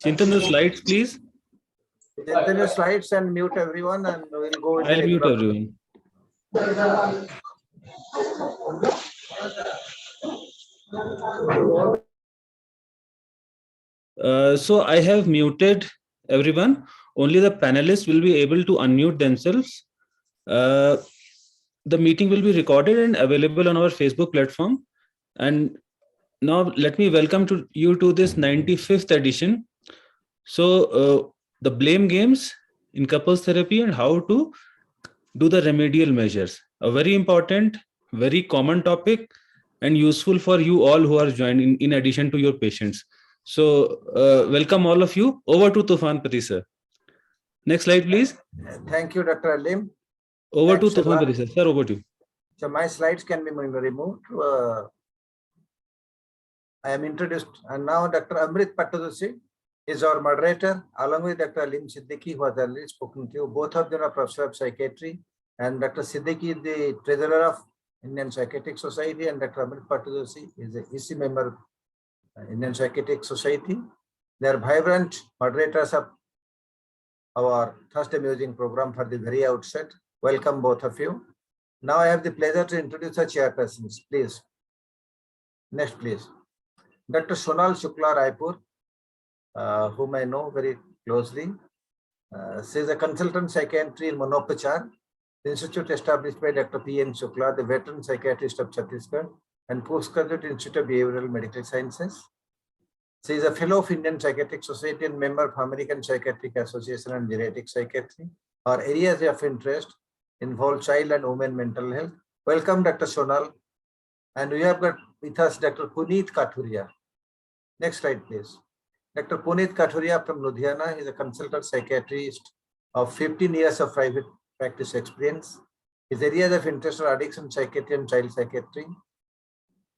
Chintan, the slides, please. Chintan, your slides and mute everyone, and we'll go with I'll the mute everyone. So I have muted everyone. Only the panelists will be able to unmute themselves. The meeting will be recorded and available on our Facebook platform. And now let me welcome you to this 95th edition. So the blame games in couples therapy and how to do the remedial measures. A very important, very common topic and useful for you all who are joining in addition to your patients. So welcome all of you. Over to Tufan Pati sir. Next slide, please. Thank you, Dr. Alim. Over Thanks, to Tufan Shiva. Pati sir. Sir, over to you. So my slides can be removed. I am introduced, and now Dr. Amrit Pattadusi is our moderator, along with Dr. Alim Siddiqui, who has already spoken to you. Both of them are professor of psychiatry, and Dr. Siddiqui is the treasurer of Indian Psychiatric Society, and Dr. Amrit Pattadusi is a EC member of Indian Psychiatric Society. They are vibrant moderators of our Thursday Musing program for the very outset. Welcome, both of you. Now I have the pleasure to introduce our chairpersons, please. Next, please. Dr. Sonal Shukla Raipur, whom I know very closely. She is a consultant psychiatry in Monopachar, the institute established by Dr. P.N. Shukla, the veteran psychiatrist of Chhattisgarh, and postgraduate Institute of Behavioral Medical Sciences. She is a fellow of Indian Psychiatric Society and member of American Psychiatric Association and Geriatric Psychiatry. Our areas of interest involve child and women mental health. Welcome, Dr. Sonal. And we have got with us Dr. Puneet Kathuria. Next slide, please. Dr. Puneet Kathuria from Ludhiana is a consultant psychiatrist of 15 years of private practice experience. His areas of interest are addiction psychiatry and child psychiatry.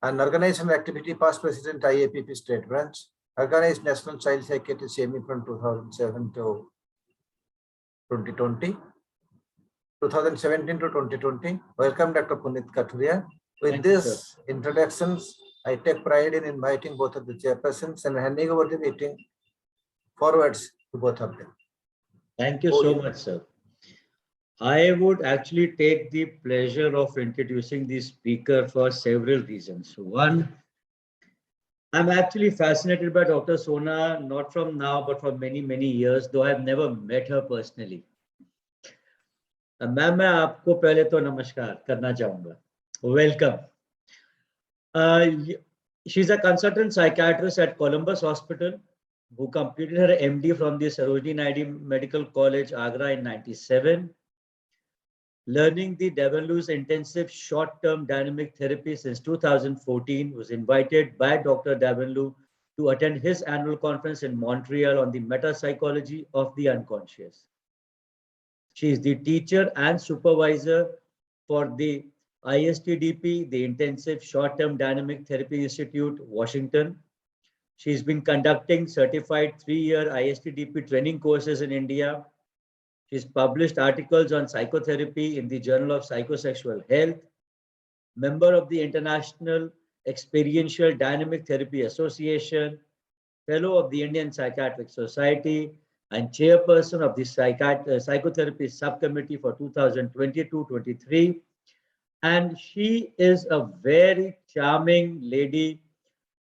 An organization activity, past president IAPP state branch, organized National Child Psychiatry CME from 2007 to 2020. 2017 to 2020. Welcome, Dr. Puneet Kathuria. With these introductions, I take pride in inviting both of the chairpersons and handing over the meeting forwards to both of them. Thank you so much, sir. I would actually take the pleasure of introducing the speaker for several reasons. One, I'm actually fascinated by Dr. Sona, not from now, but for many, many years, though I've never met her personally. मैं आपको पहले तो नमस्कार करना चाहूंगा. Welcome. She's a consultant psychiatrist at Columbus Hospital, who completed her MD from the Sarojini Naidu Medical College, Agra in '97. Learning the Davenlou's intensive short-term dynamic therapy since 2014, was invited by Dr. Davenlou to attend his annual conference in Montreal on the metapsychology of the unconscious. She is the teacher and supervisor for the ISTDP, the Intensive Short-Term Dynamic Therapy Institute, Washington. She's been conducting certified 3-year ISTDP training courses in India. She's published articles on psychotherapy in the Journal of Psychosexual Health, member of the International Experiential Dynamic Therapy Association, fellow of the Indian Psychiatric Society, and chairperson of the Psychotherapy Subcommittee for 2022-23. And she is a very charming lady.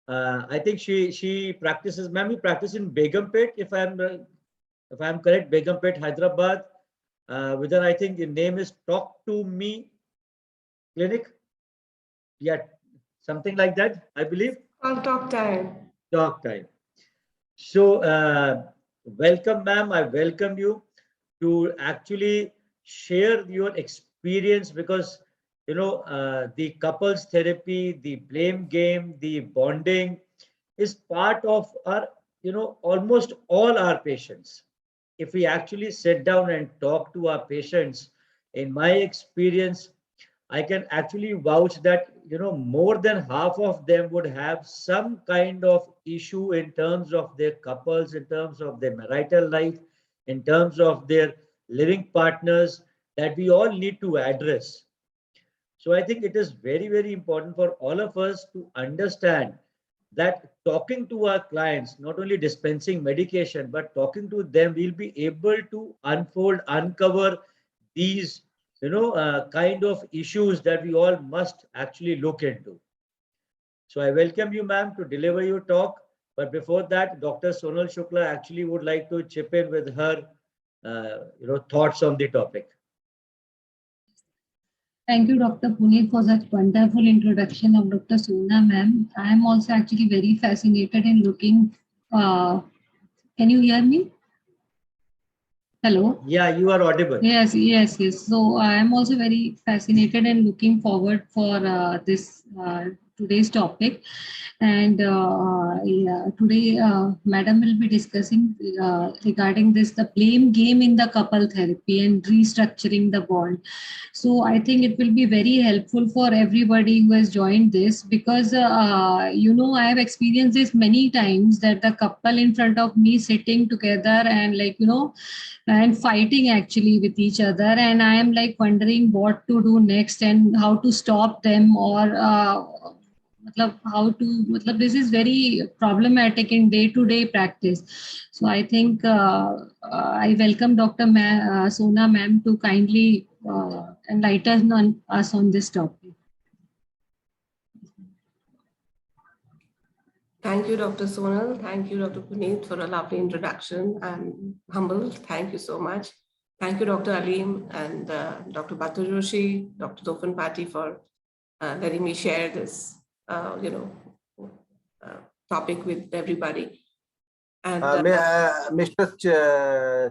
I think she practices, ma'am, you practice in Begumpet, if I'm correct, Begumpet, Hyderabad. With her, I think the name is Talk to Me Clinic. Yeah, something like that, I believe. Talk Time. Talk Time. So, welcome, ma'am. I welcome you to actually share your experience, because you know the couples therapy, the blame game, the bonding is part of our, you know, almost all our patients. If we actually sit down and talk to our patients, in my experience, I can actually vouch that, you know, more than half of them would have some kind of issue in terms of their couples, in terms of their marital life, in terms of their living partners, that we all need to address. So I think it is very, very important for all of us to understand that talking to our clients, not only dispensing medication, but talking to them, we'll be able to uncover these, kind of issues that we all must actually look into. So I welcome you, ma'am, to deliver your talk. But before that, Dr. Sonal Shukla actually would like to chip in with her, thoughts on the topic. Thank you, Dr. Puneet, for such wonderful introduction of Dr. Sona, ma'am. I am also actually very fascinated in looking. Can you hear me? Hello? Yeah, you are audible. Yes, yes, yes. So I am also very fascinated and looking forward for this today's topic. And yeah, today, Madam will be discussing regarding this, the blame game in the couple therapy and restructuring the bond. So I think it will be very helpful for everybody who has joined this, because I have experienced this many times, that the couple in front of me sitting together and and fighting actually with each other, and I am like wondering what to do next and how to stop them, or this is very problematic in day-to-day practice. So I think I welcome Dr. Sona ma'am to kindly enlighten us on this topic. Thank you, Dr. Sonal. Thank you, Dr. Puneet, for a lovely introduction. I'm humbled. Thank you so much. Thank you, Dr. Alim and Dr. Batu Joshi, Dr. Topan Pati, for letting me share this, topic with everybody. And Mr.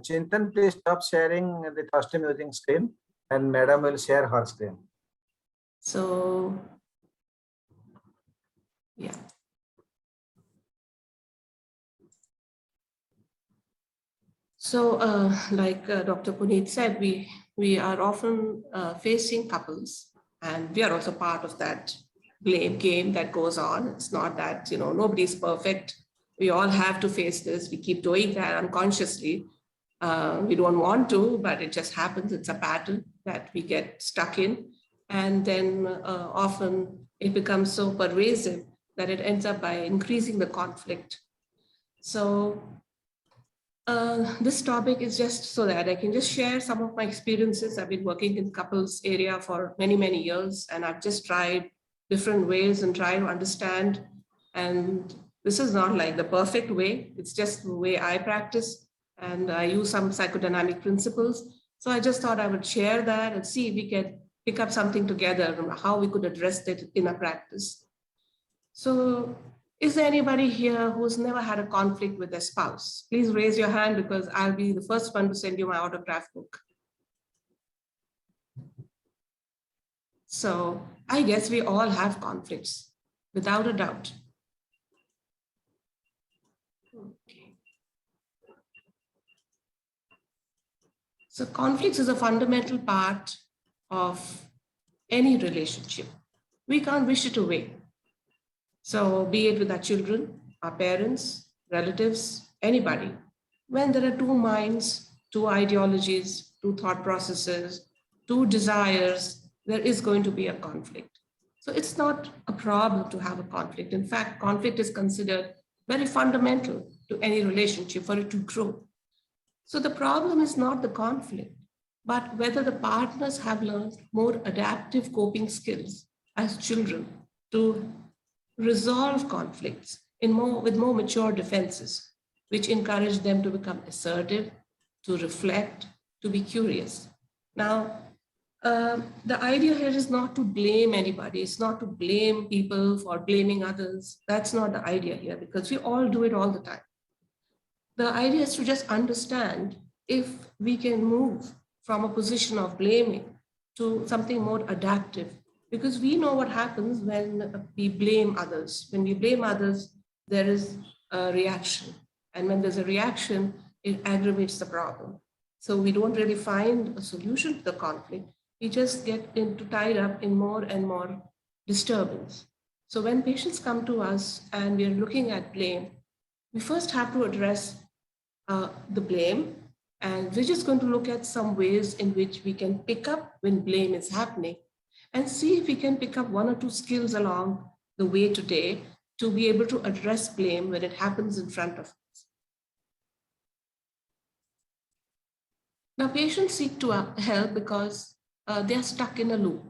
Chintan, please stop sharing the costume using screen, and Madam will share her screen. So, yeah. So, like Dr. Puneet said, we are often facing couples, and we are also part of that blame game that goes on. It's not that, nobody's perfect. We all have to face this. We keep doing that unconsciously. We don't want to, but it just happens. It's a pattern that we get stuck in. And then often it becomes so pervasive that it ends up by increasing the conflict. So this topic is just so that I can just share some of my experiences. I've been working in couples area for many, many years, and I've just tried different ways and try to understand. And this is not like the perfect way. It's just the way I practice, and I use some psychodynamic principles. So I just thought I would share that and see if we can pick up something together and how we could address it in a practice. So is there anybody here who's never had a conflict with their spouse? Please raise your hand, because I'll be the first one to send you my autograph book. So I guess we all have conflicts, without a doubt. Okay. So conflicts is a fundamental part of any relationship. We can't wish it away. So be it with our children, our parents, relatives, anybody. When there are two minds, two ideologies, two thought processes, two desires, there is going to be a conflict. So it's not a problem to have a conflict. In fact, conflict is considered very fundamental to any relationship for it to grow. So the problem is not the conflict, but whether the partners have learned more adaptive coping skills as children to resolve conflicts with more mature defenses, which encourage them to become assertive, to reflect, to be curious. Now, the idea here is not to blame anybody. It's not to blame people for blaming others. That's not the idea here, because we all do it all the time. The idea is to just understand if we can move from a position of blaming to something more adaptive, because we know what happens when we blame others. When we blame others, there is a reaction. And when there's a reaction, it aggravates the problem. So we don't really find a solution to the conflict. We just get tied up in more and more disturbance. So when patients come to us and we're looking at blame, we first have to address the blame. And we're just going to look at some ways in which we can pick up when blame is happening. and see if we can pick up one or two skills along the way today to be able to address blame when it happens in front of us. Now, patients seek to help because they are stuck in a loop.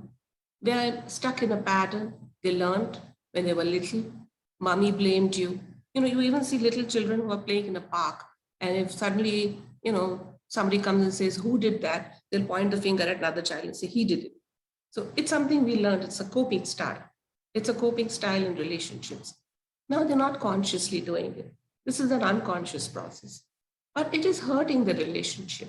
They are stuck in a pattern they learned when they were little. Mommy blamed you. You even see little children who are playing in a park, and if suddenly, somebody comes and says, who did that? They'll point the finger at another child and say, he did it. So it's something we learned. It's a coping style. It's a coping style in relationships. Now they're not consciously doing it. This is an unconscious process, but it is hurting the relationship.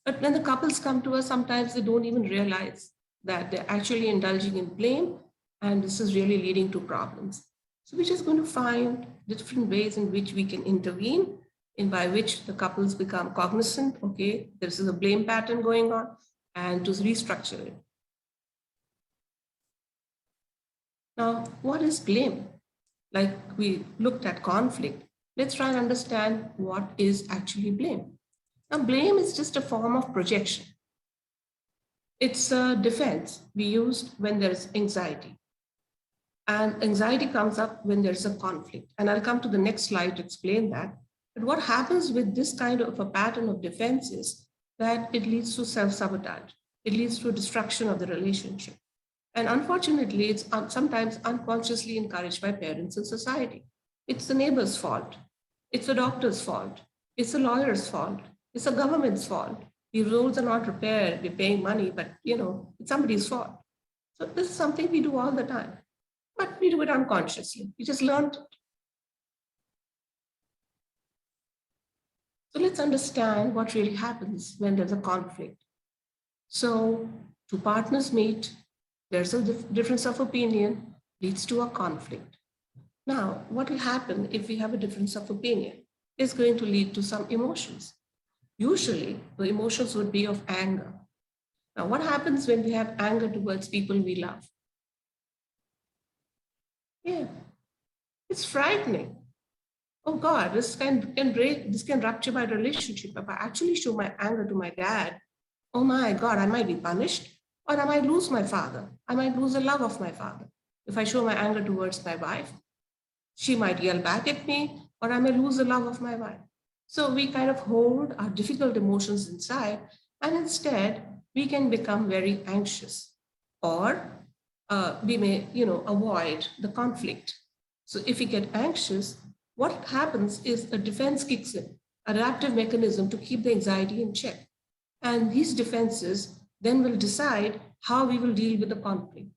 But when the couples come to us, sometimes they don't even realize that they're actually indulging in blame, and this is really leading to problems. So we're just going to find different ways in which we can intervene, and by which the couples become cognizant, okay, this is a blame pattern going on, and to restructure it. Now, what is blame? Like we looked at conflict, let's try and understand what is actually blame. Now, blame is just a form of projection. It's a defense we use when there's anxiety. And anxiety comes up when there's a conflict. And I'll come to the next slide to explain that. But what happens with this kind of a pattern of defense is that it leads to self-sabotage. It leads to destruction of the relationship. And unfortunately, it's sometimes unconsciously encouraged by parents and society. It's the neighbor's fault. It's the doctor's fault. It's the lawyer's fault. It's the government's fault. The roads are not repaired. We're paying money, but it's somebody's fault. So this is something we do all the time, but we do it unconsciously. We just learned it. So let's understand what really happens when there's a conflict. So two partners meet, there's a difference of opinion, leads to a conflict. Now, what will happen if we have a difference of opinion? It's going to lead to some emotions. Usually, the emotions would be of anger. Now, what happens when we have anger towards people we love? Yeah, it's frightening. Oh God, this can break, this can rupture my relationship. If I actually show my anger to my dad, oh my God, I might be punished, or I might lose my father. I might lose the love of my father. If I show my anger towards my wife, she might yell back at me, or I may lose the love of my wife. So we kind of hold our difficult emotions inside, and instead we can become very anxious, or we may, avoid the conflict. So if we get anxious, what happens is a defense kicks in, adaptive mechanism to keep the anxiety in check. And these defenses then will decide how we will deal with the conflict.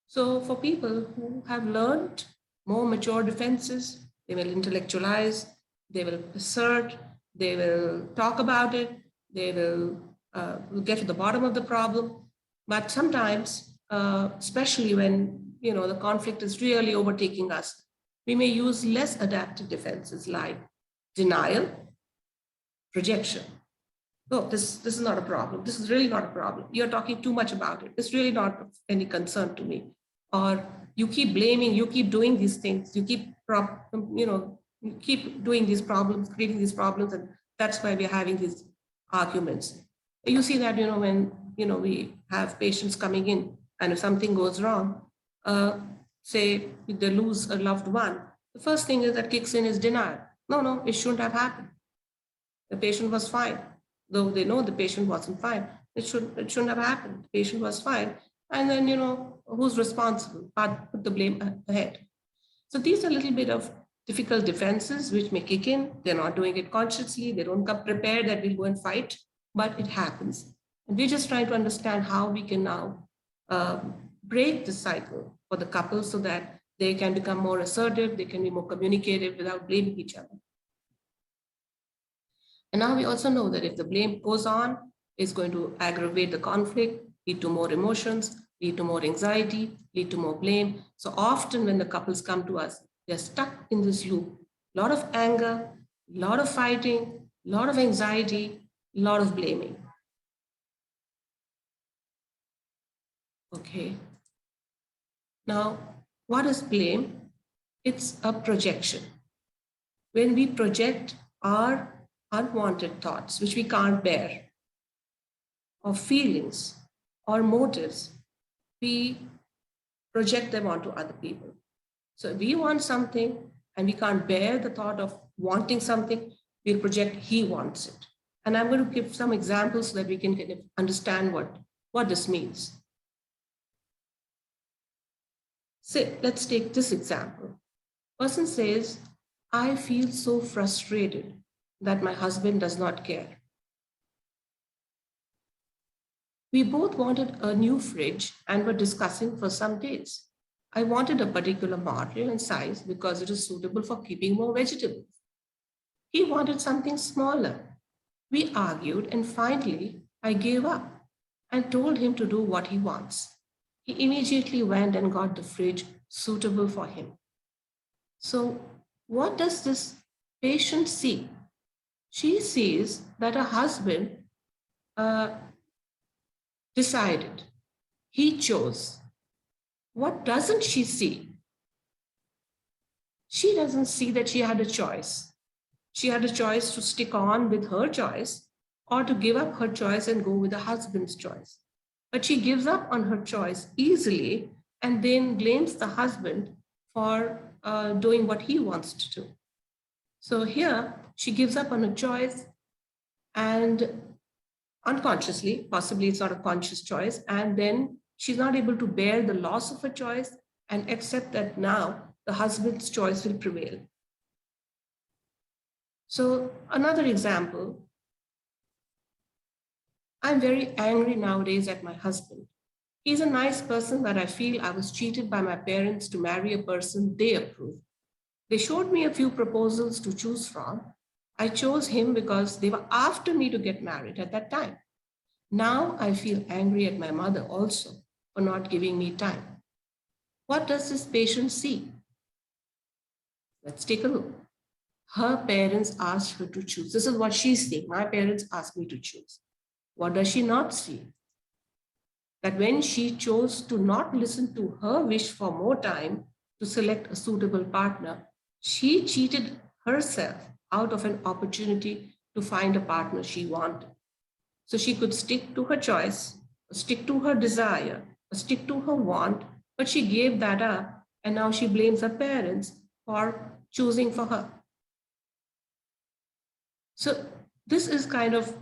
So for people who have learned more mature defenses, they will intellectualize, they will assert, they will talk about it, they will get to the bottom of the problem. But sometimes, especially when the conflict is really overtaking us, we may use less adaptive defenses like denial, projection. Oh, this is not a problem. This is really not a problem. You're talking too much about it. It's really not of any concern to me. Or you keep blaming, you keep doing these things, you keep doing these problems, creating these problems, and that's why we're having these arguments. You see that when we have patients coming in, and if something goes wrong, say they lose a loved one, the first thing that kicks in is denial. No, it shouldn't have happened. The patient was fine. Though they know the patient wasn't fine, it shouldn't have happened. The patient was fine. And then, who's responsible? Put the blame ahead. So these are a little bit of difficult defenses which may kick in. They're not doing it consciously. They don't come prepared that we'll go and fight, but it happens. And we're just trying to understand how we can now break the cycle for the couple so that they can become more assertive, they can be more communicative without blaming each other. And now we also know that if the blame goes on, it's going to aggravate the conflict, lead to more emotions, lead to more anxiety, lead to more blame. So often when the couples come to us, they're stuck in this loop. A lot of anger, a lot of fighting, a lot of anxiety, a lot of blaming. Okay. Now, what is blame? It's a projection. When we project our unwanted thoughts, which we can't bear, or feelings, or motives we project them onto other people. So if we want something and we can't bear the thought of wanting something, we'll project he wants it. And I'm going to give some examples so that we can kind of understand what this means. So let's take this example. Person says, I feel so frustrated that my husband does not care. We both wanted a new fridge and were discussing for some days. I wanted a particular model and size because it is suitable for keeping more vegetables. He wanted something smaller. We argued, and finally, I gave up and told him to do what he wants. He immediately went and got the fridge suitable for him. So, what does this patient see? She sees that her husband decided, he chose. What doesn't she see? She doesn't see that she had a choice. She had a choice to stick on with her choice or to give up her choice and go with her husband's choice. But she gives up on her choice easily and then blames the husband for doing what he wants to do. So here, she gives up on her choice and unconsciously, possibly it's not a conscious choice, and then she's not able to bear the loss of her choice and accept that now the husband's choice will prevail. So another example, I'm very angry nowadays at my husband. He's a nice person, but I feel I was cheated by my parents to marry a person they approve. They showed me a few proposals to choose from. I chose him because they were after me to get married at that time. Now I feel angry at my mother also for not giving me time. What does this patient see? Let's take a look. Her parents asked her to choose. This is what she's seeing. My parents asked me to choose. What does she not see? That when she chose to not listen to her wish for more time to select a suitable partner, she cheated herself out of an opportunity to find a partner she wanted. So she could stick to her choice, stick to her desire, stick to her want, but she gave that up and now she blames her parents for choosing for her. So this is kind of,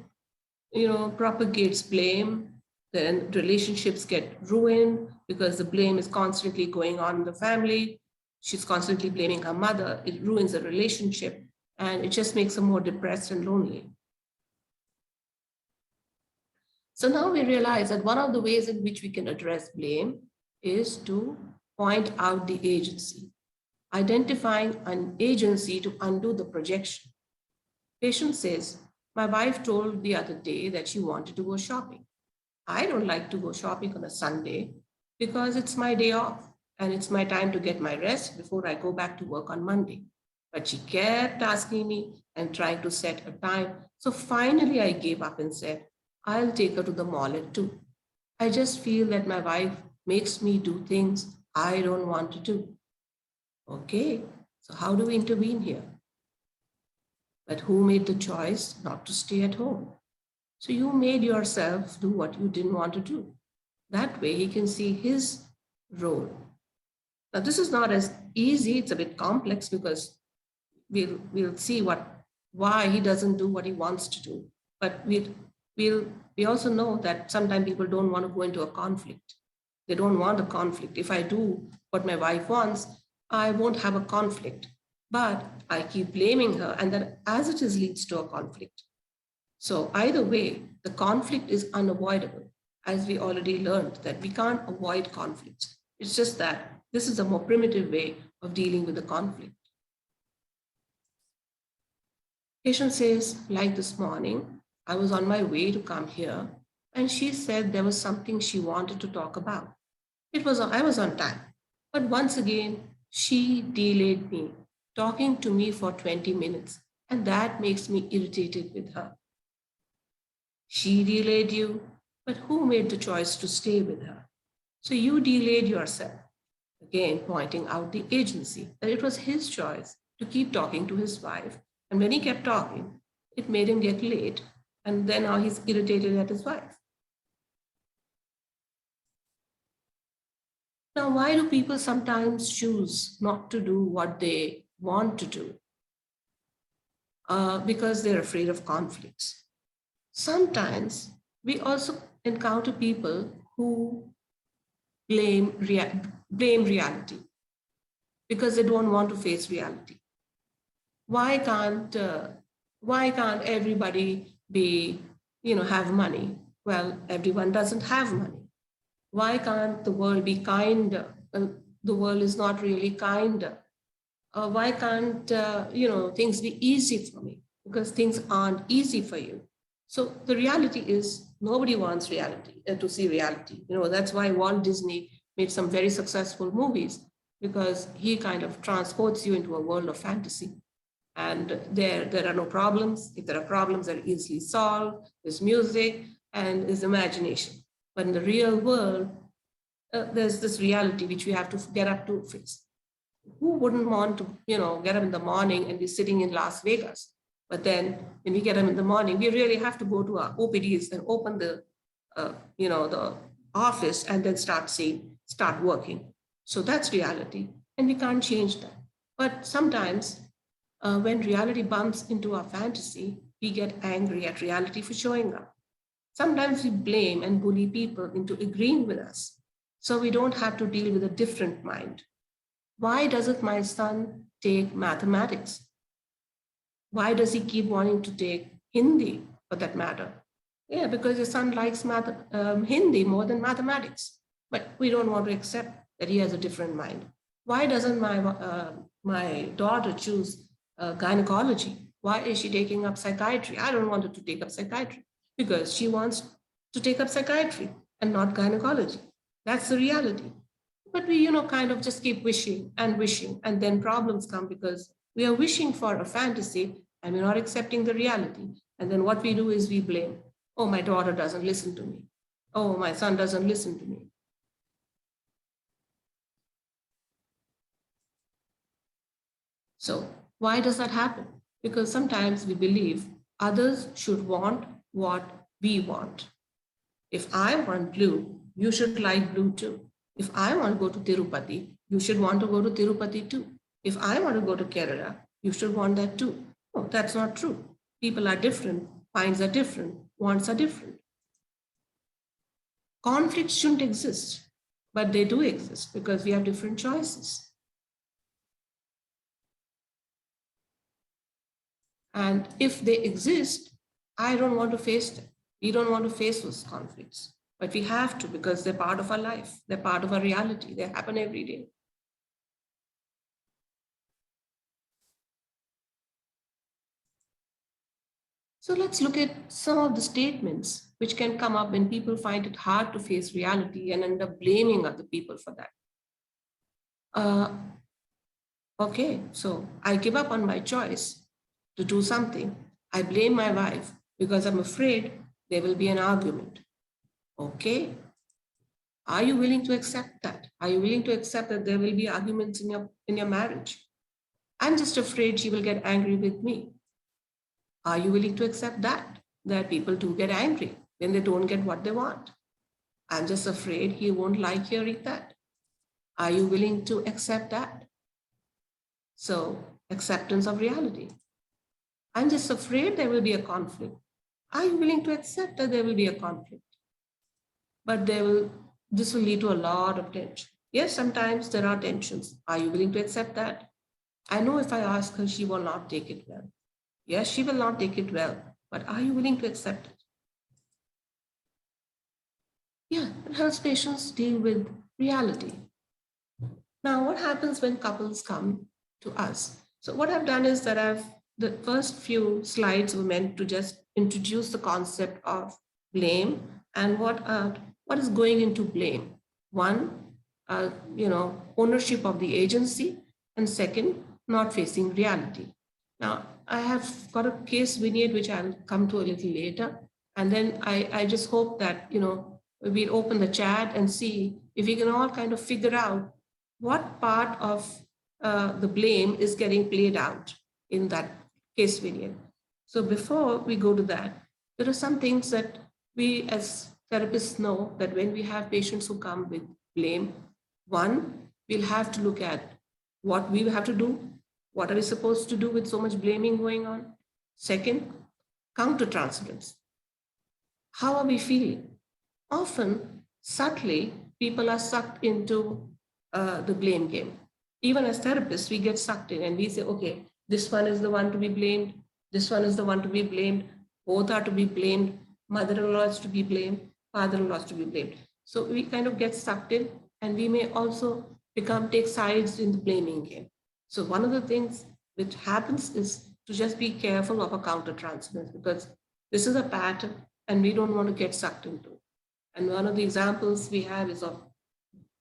propagates blame. Then relationships get ruined because the blame is constantly going on in the family. She's constantly blaming her mother. It ruins the relationship and it just makes her more depressed and lonely. So now we realize that one of the ways in which we can address blame is to point out the agency, identifying an agency to undo the projection. Patient says, my wife told the other day that she wanted to go shopping. I don't like to go shopping on a Sunday because it's my day off and it's my time to get my rest before I go back to work on Monday. But she kept asking me and trying to set a time. So finally I gave up and said, I'll take her to the mall at 2. I just feel that my wife makes me do things I don't want to do. Okay, so how do we intervene here? But who made the choice not to stay at home? So you made yourself do what you didn't want to do. That way he can see his role. Now this is not as easy, it's a bit complex because we'll see why he doesn't do what he wants to do. But we also know that sometimes people don't want to go into a conflict. They don't want a conflict. If I do what my wife wants, I won't have a conflict. But I keep blaming her, and that as it is leads to a conflict. So either way, the conflict is unavoidable, as we already learned that we can't avoid conflicts. It's just that this is a more primitive way of dealing with the conflict. Patient says, like this morning, I was on my way to come here, and she said there was something she wanted to talk about. I was on time, but once again, she delayed me, talking to me for 20 minutes, and that makes me irritated with her. She delayed you, but who made the choice to stay with her? So you delayed yourself. Again, pointing out the agency, that it was his choice to keep talking to his wife. And when he kept talking, it made him get late. And then now he's irritated at his wife. Now, why do people sometimes choose not to do what they want to do? Because they're afraid of conflicts. Sometimes we also encounter people who blame reality because they don't want to face reality. Why can't everybody be, have money? Well, everyone doesn't have money. Why can't the world be kinder? The world is not really kinder. Why can't things be easy for me? Because things aren't easy for you. So the reality is nobody wants reality to see reality. That's why Walt Disney made some very successful movies, because he kind of transports you into a world of fantasy. And there are no problems. If there are problems, they're easily solved. There's music and there's imagination. But in the real world, there's this reality which we have to get up to face. Who wouldn't want to, get up in the morning and be sitting in Las Vegas? But then when we get up in the morning, we really have to go to our OPDs and open the office and then start working. So that's reality, and we can't change that. But sometimes when reality bumps into our fantasy, we get angry at reality for showing up. Sometimes we blame and bully people into agreeing with us, so we don't have to deal with a different mind. Why doesn't my son take mathematics? Why does he keep wanting to take Hindi, for that matter? Yeah, because your son likes Hindi more than mathematics. But we don't want to accept that he has a different mind. Why doesn't my daughter choose gynecology? Why is she taking up psychiatry? I don't want her to take up psychiatry because she wants to take up psychiatry and not gynecology. That's the reality. But we, kind of just keep wishing, and then problems come because we are wishing for a fantasy and we're not accepting the reality. And then what we do is we blame. Oh, my daughter doesn't listen to me. Oh, my son doesn't listen to me. So why does that happen? Because sometimes we believe others should want what we want. If I want blue, you should like blue too. If I want to go to Tirupati, you should want to go to Tirupati too. If I want to go to Kerala, you should want that too. No, that's not true. People are different, minds are different, wants are different. Conflicts shouldn't exist, but they do exist because we have different choices. And if they exist, I don't want to face them. We don't want to face those conflicts, but we have to because they're part of our life. They're part of our reality. They happen every day. So let's look at some of the statements which can come up when people find it hard to face reality and end up blaming other people for that. Okay, so I give up on my choice to do something. I blame my wife because I'm afraid there will be an argument. Okay, are you willing to accept that? Are you willing to accept that there will be arguments in your marriage? I'm just afraid she will get angry with me. Are you willing to accept that people do get angry when they don't get what they want? I'm just afraid he won't like hearing that. Are you willing to accept that? So, acceptance of reality. I'm just afraid there will be a conflict. Are you willing to accept that there will be a conflict? But this will lead to a lot of tension. Yes, sometimes there are tensions. Are you willing to accept that? I know if I ask her, she will not take it well. Yes, she will not take it well, but are you willing to accept it? Yeah, it helps patients deal with reality. Now, what happens when couples come to us? So what I've done is that the first few slides were meant to just introduce the concept of blame and what is going into blame. One, ownership of the agency, and second, not facing reality. Now, I have got a case vignette which I'll come to a little later, and then I just hope that we'll open the chat and see if we can all kind of figure out what part of the blame is getting played out in that case vignette. So before we go to that, there are some things that we as therapists know that when we have patients who come with blame, One, we'll have to look at what we have to do. What are we supposed to do with so much blaming going on? Second, countertransference. How are we feeling? Often, subtly, people are sucked into the blame game. Even as therapists, we get sucked in and we say, okay, this one is the one to be blamed. This one is the one to be blamed. Both are to be blamed. Mother-in-law is to be blamed. Father-in-law is to be blamed. So we kind of get sucked in, and we may also take sides in the blaming game. So one of the things which happens is to just be careful of a countertransference, because this is a pattern and we don't want to get sucked into it. And one of the examples we have is of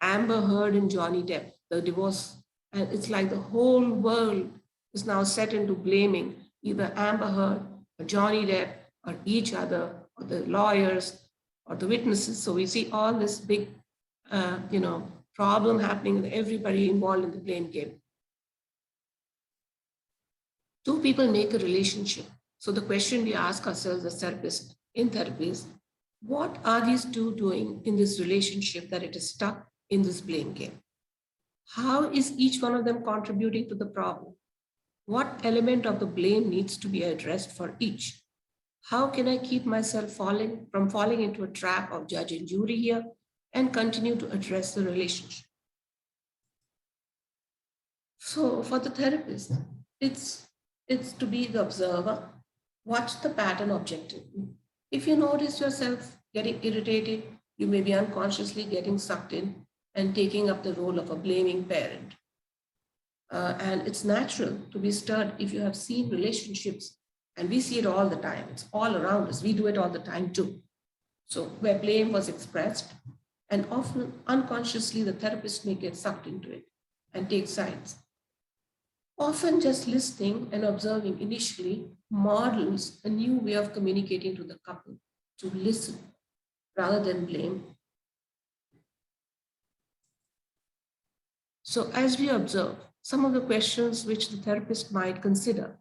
Amber Heard and Johnny Depp, the divorce. And it's like the whole world is now set into blaming either Amber Heard or Johnny Depp or each other or the lawyers or the witnesses. So we see all this big, problem happening with everybody involved in the blame game. Two people make a relationship. So the question we ask ourselves as therapists in therapy is, what are these two doing in this relationship that it is stuck in this blame game? How is each one of them contributing to the problem? What element of the blame needs to be addressed for each? How can I keep myself from falling into a trap of judge and jury here and continue to address the relationship? So for the therapist, it's to be the observer, watch the pattern objectively. If you notice yourself getting irritated, you may be unconsciously getting sucked in and taking up the role of a blaming parent. And it's natural to be stirred if you have seen relationships, and we see it all the time. It's all around us. We do it all the time too. So where blame was expressed, and often unconsciously the therapist may get sucked into it and take sides. Often just listening and observing initially models a new way of communicating to the couple, to listen rather than blame. So as we observe, some of the questions which the therapist might consider: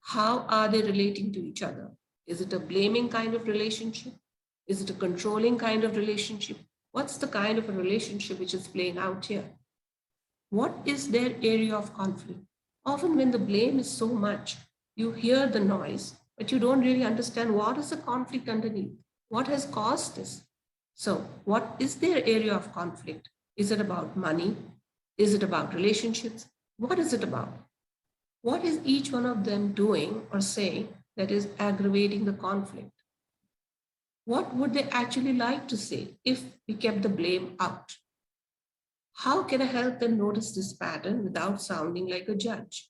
how are they relating to each other? Is it a blaming kind of relationship? Is it a controlling kind of relationship? What's the kind of a relationship which is playing out here? What is their area of conflict? Often when the blame is so much, you hear the noise, but you don't really understand what is the conflict underneath. What has caused this? So what is their area of conflict? Is it about money? Is it about relationships? What is it about? What is each one of them doing or saying that is aggravating the conflict? What would they actually like to say if we kept the blame out? How can I help them notice this pattern without sounding like a judge?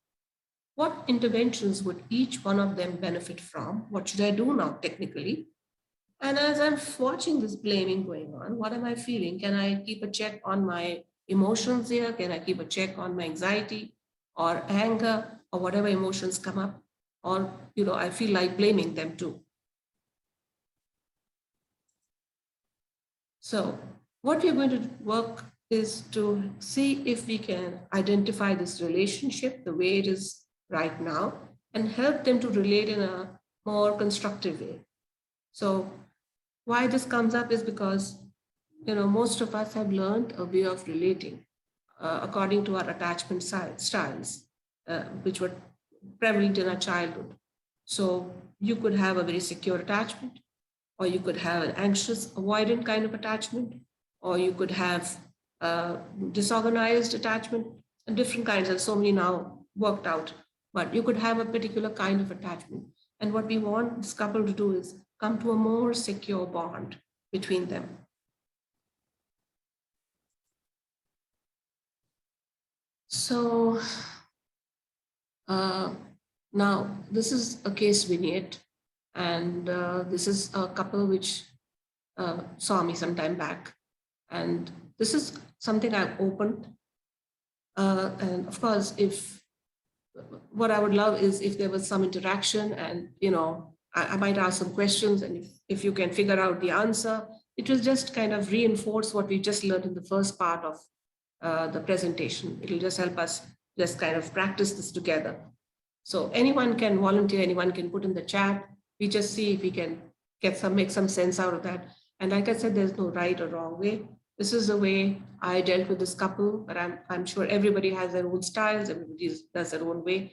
What interventions would each one of them benefit from? What should I do now technically? And as I'm watching this blaming going on, what am I feeling? Can I keep a check on my emotions here? Can I keep a check on my anxiety or anger or whatever emotions come up? Or, I feel like blaming them too. So what we're going to work is to see if we can identify this relationship the way it is right now and help them to relate in a more constructive way. So why this comes up is because, most of us have learned a way of relating according to our attachment styles, which were prevalent in our childhood. So you could have a very secure attachment, or you could have an anxious, avoidant kind of attachment, or you could have disorganized attachment, and different kinds. There's so many now worked out, but you could have a particular kind of attachment. And what we want this couple to do is come to a more secure bond between them. So now this is a case vignette, and this is a couple which saw me some time back. And this is something I've opened. And of course, what I would love is if there was some interaction and, I might ask some questions, and if you can figure out the answer, it will just kind of reinforce what we just learned in the first part of the presentation. It will just help us just kind of practice this together. So anyone can volunteer, anyone can put in the chat. We just see if we can make some sense out of that. And like I said, there's no right or wrong way. this is the way I dealt with this couple, but I'm sure everybody has their own styles, everybody does their own way.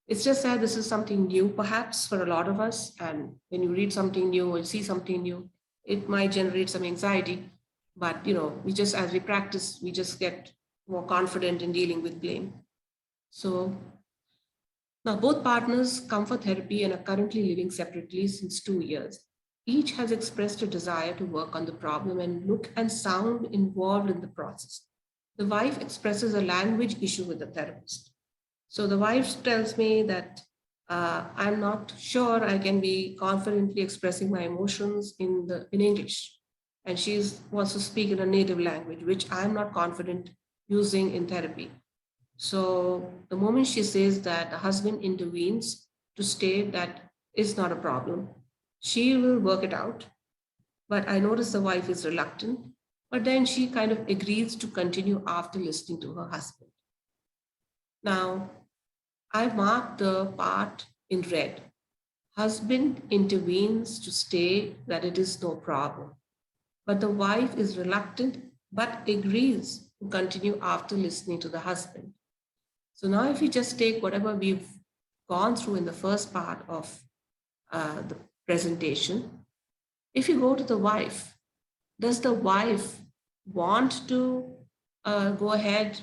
It's just that this is something new, perhaps, for a lot of us. And when you read something new or see something new, it might generate some anxiety. But, we just, as we practice, we just get more confident in dealing with blame. So now both partners come for therapy and are currently living separately since 2 years. Each has expressed a desire to work on the problem and look and sound involved in the process. The wife expresses a language issue with the therapist. So the wife tells me that I'm not sure I can be confidently expressing my emotions in English, and she wants to speak in a native language, which I'm not confident using in therapy. So the moment she says that, the husband intervenes to state that it's not a problem. She will work it out. But I notice the wife is reluctant, but then she kind of agrees to continue after listening to her husband. Now, I marked the part in red. Husband intervenes to state that it is no problem, but the wife is reluctant but agrees to continue after listening to the husband. So now if we just take whatever we've gone through in the first part of the presentation, if you go to the wife, does the wife want to go ahead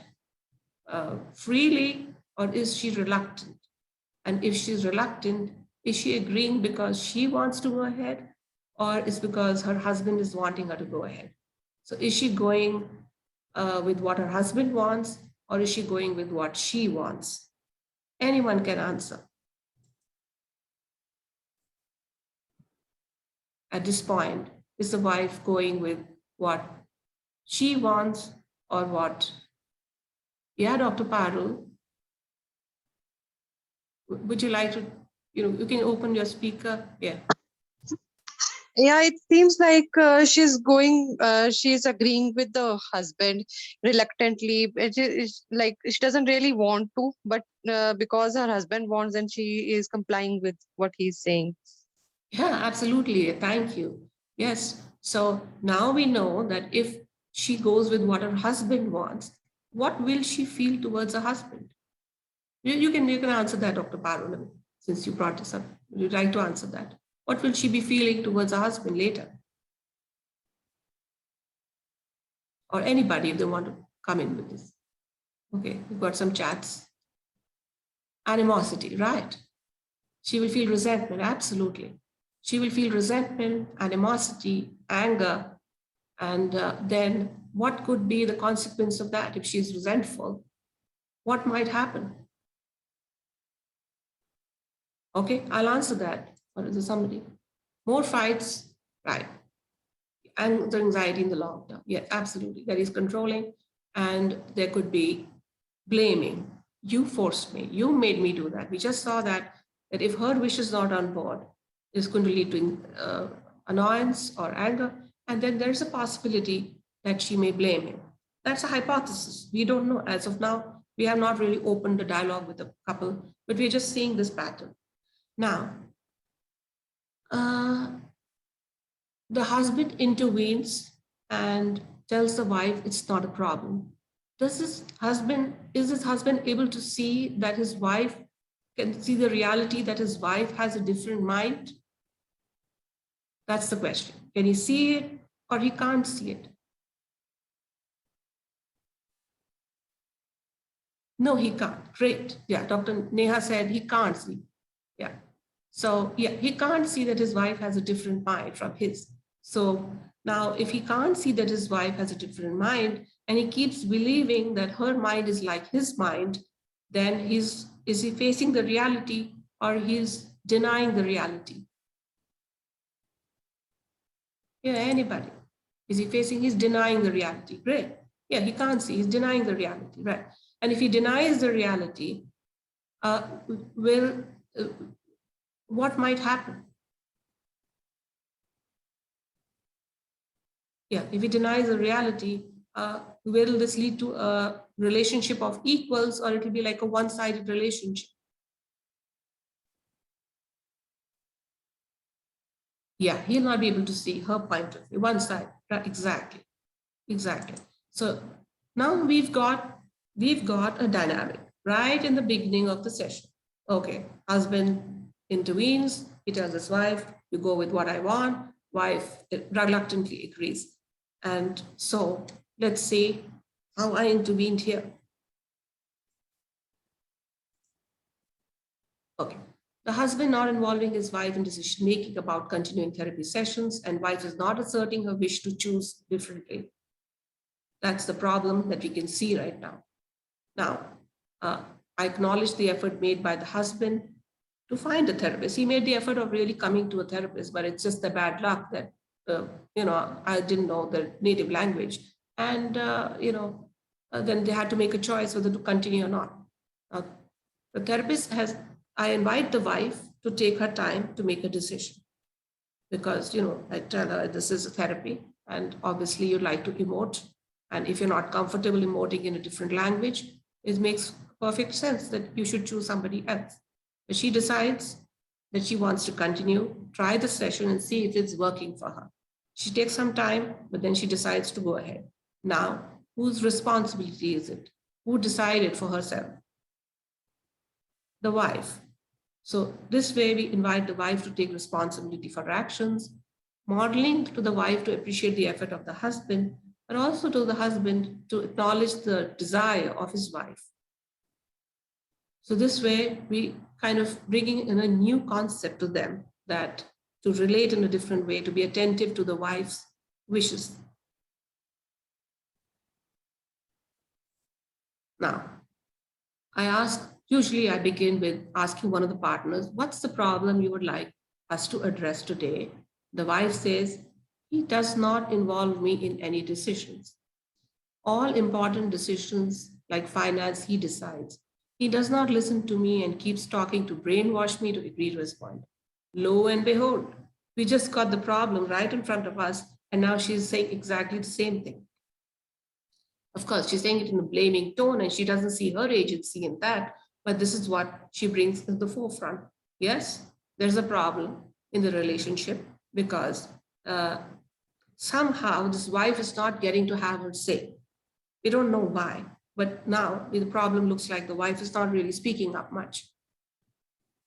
freely, or is she reluctant? And if she's reluctant, is she agreeing because she wants to go ahead, or is because her husband is wanting her to go ahead? So is she going with what her husband wants, or is she going with what she wants? Anyone can answer. At this point, is the wife going with what she wants or what? Yeah, Dr. Parul, would you like to, you can open your speaker. Yeah. Yeah, it seems like she's agreeing with the husband reluctantly. It's like she doesn't really want to, but because her husband wants, and she is complying with what he's saying. Yeah, absolutely. Thank you. Yes. So now we know that if she goes with what her husband wants, what will she feel towards her husband? You can answer that, Dr. Parul, since you brought this up. You'd like to answer that. What will she be feeling towards her husband later? Or anybody if they want to come in with this. Okay, we've got some chats. Animosity, right? She will feel resentment, absolutely. She will feel resentment, animosity, anger, and then what could be the consequence of that if she's resentful? What might happen? Okay, I'll answer that. Or is there somebody? More fights, right? And the anxiety in the long term. Yeah, absolutely. That is controlling. And there could be blaming. You forced me. You made me do that. We just saw that if her wish is not on board, it's going to lead to annoyance or anger. And then there's a possibility that she may blame him. That's a hypothesis. We don't know. As of now, we have not really opened the dialogue with the couple, but we're just seeing this pattern. Now, the husband intervenes and tells the wife it's not a problem. Is this husband able to see that his wife can see the reality that his wife has a different mind? That's the question. Can he see it or he can't see it? No, he can't. Great. Yeah, Dr. Neha said he can't see. Yeah. So yeah, he can't see that his wife has a different mind from his. So now if he can't see that his wife has a different mind and he keeps believing that her mind is like his mind, then is he facing the reality or he's denying the reality? Yeah, anybody. Is he facing, he's denying the reality. Great. Yeah, he can't see, he's denying the reality, right? And if he denies the reality, what might happen? Yeah, if he denies the reality, will this lead to a relationship of equals, or it will be like a one-sided relationship? Yeah, he'll not be able to see her point of view, one side, right? Exactly. Exactly. So now we've got a dynamic right in the beginning of the session. Okay, husband intervenes, he tells his wife, you go with what I want, wife reluctantly agrees. And so let's see how I intervened here. Okay. The husband not involving his wife in decision making about continuing therapy sessions, and wife is not asserting her wish to choose differently. That's the problem that we can see right now. Now, I acknowledge the effort made by the husband to find a therapist. He made the effort of really coming to a therapist, but it's just the bad luck that, I didn't know the native language. And, then they had to make a choice whether to continue or not. The therapist I invite the wife to take her time to make a decision. Because, I tell her this is a therapy, and obviously you'd like to emote. And if you're not comfortable emoting in a different language, it makes perfect sense that you should choose somebody else. But she decides that she wants to continue, try the session and see if it's working for her. She takes some time, but then she decides to go ahead. Now, whose responsibility is it? Who decided for herself? The wife. So this way we invite the wife to take responsibility for her actions, modeling to the wife to appreciate the effort of the husband, but also to the husband to acknowledge the desire of his wife. So this way we kind of bringing in a new concept to them, that to relate in a different way, to be attentive to the wife's wishes. Now, usually I begin with asking one of the partners, what's the problem you would like us to address today? The wife says, he does not involve me in any decisions. All important decisions like finance, he decides. He does not listen to me and keeps talking to brainwash me to agree to his point. Lo and behold, we just got the problem right in front of us, and now she's saying exactly the same thing. Of course, she's saying it in a blaming tone, and she doesn't see her agency in that, but this is what she brings to the forefront. Yes, there's a problem in the relationship because somehow this wife is not getting to have her say. We don't know why, but now the problem looks like the wife is not really speaking up much.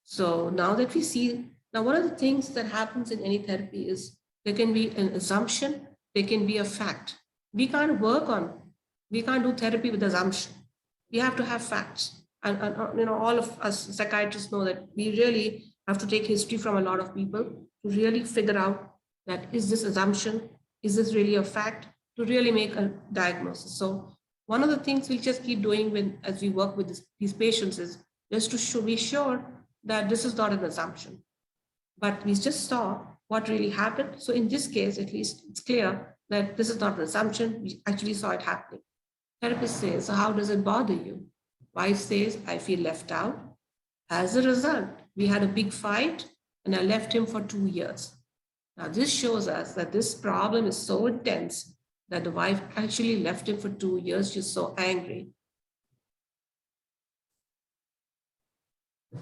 So now that we see, now one of the things that happens in any therapy is there can be an assumption, there can be a fact. We can't do therapy with assumption. We have to have facts. And all of us psychiatrists know that we really have to take history from a lot of people to really figure out that is this assumption, is this really a fact, to really make a diagnosis. So one of the things we'll just keep doing as we work with these patients is just to be sure that this is not an assumption, but we just saw what really happened. So in this case, at least it's clear that this is not an assumption. We actually saw it happening. Therapist says, so how does it bother you? Wife says, I feel left out. As a result, we had a big fight and I left him for 2 years. Now, this shows us that this problem is so intense that the wife actually left him for 2 years. She's so angry.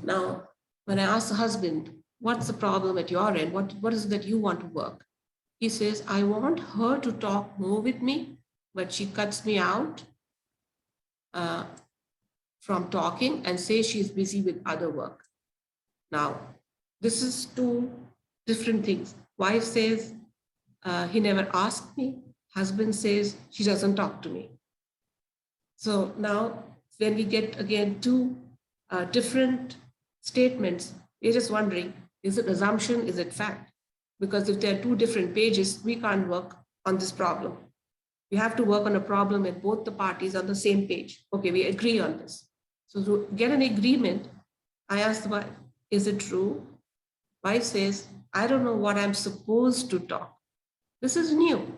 Now, when I ask the husband, what's the problem at your end? What is it that you want to work? He says, I want her to talk more with me, but she cuts me out from talking and says she's busy with other work. Now, this is two different things. Wife says, he never asked me. Husband says, she doesn't talk to me. So now when we get again two different statements, we're just wondering, is it assumption, is it fact? Because if there are two different pages, we can't work on this problem. We have to work on a problem and both the parties are on the same page. Okay, we agree on this. So to get an agreement, I asked the wife, is it true? Wife says, I don't know what I'm supposed to talk. This is new.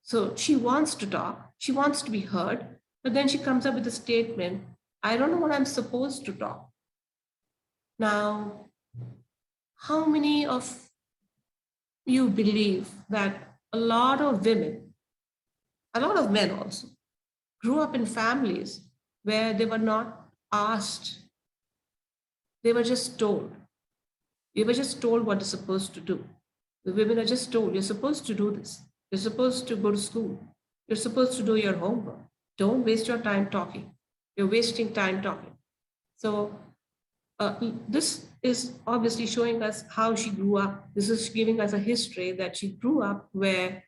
So she wants to talk, she wants to be heard, but then she comes up with a statement, I don't know what I'm supposed to talk. Now, how many of you believe that a lot of women, a lot of men also, grew up in families where they were not asked, they were just told. They were just told what they're supposed to do. The women are just told, you're supposed to do this. You're supposed to go to school. You're supposed to do your homework. Don't waste your time talking. You're wasting time talking. So this is obviously showing us how she grew up. This is giving us a history that she grew up where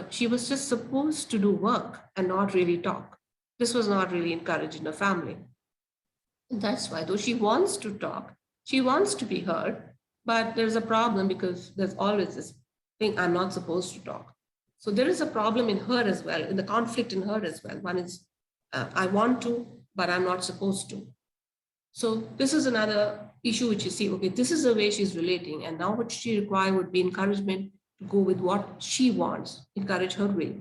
she was just supposed to do work and not really talk. This was not really encouraged in her family. And that's why, though she wants to talk, she wants to be heard, but there's a problem because there's always this thing, I'm not supposed to talk. So there is a problem in her as well, in the conflict in her as well. One is, I want to, but I'm not supposed to. So this is another issue which you see, okay, this is the way she's relating. And now what she requires would be encouragement to go with what she wants, encourage her way.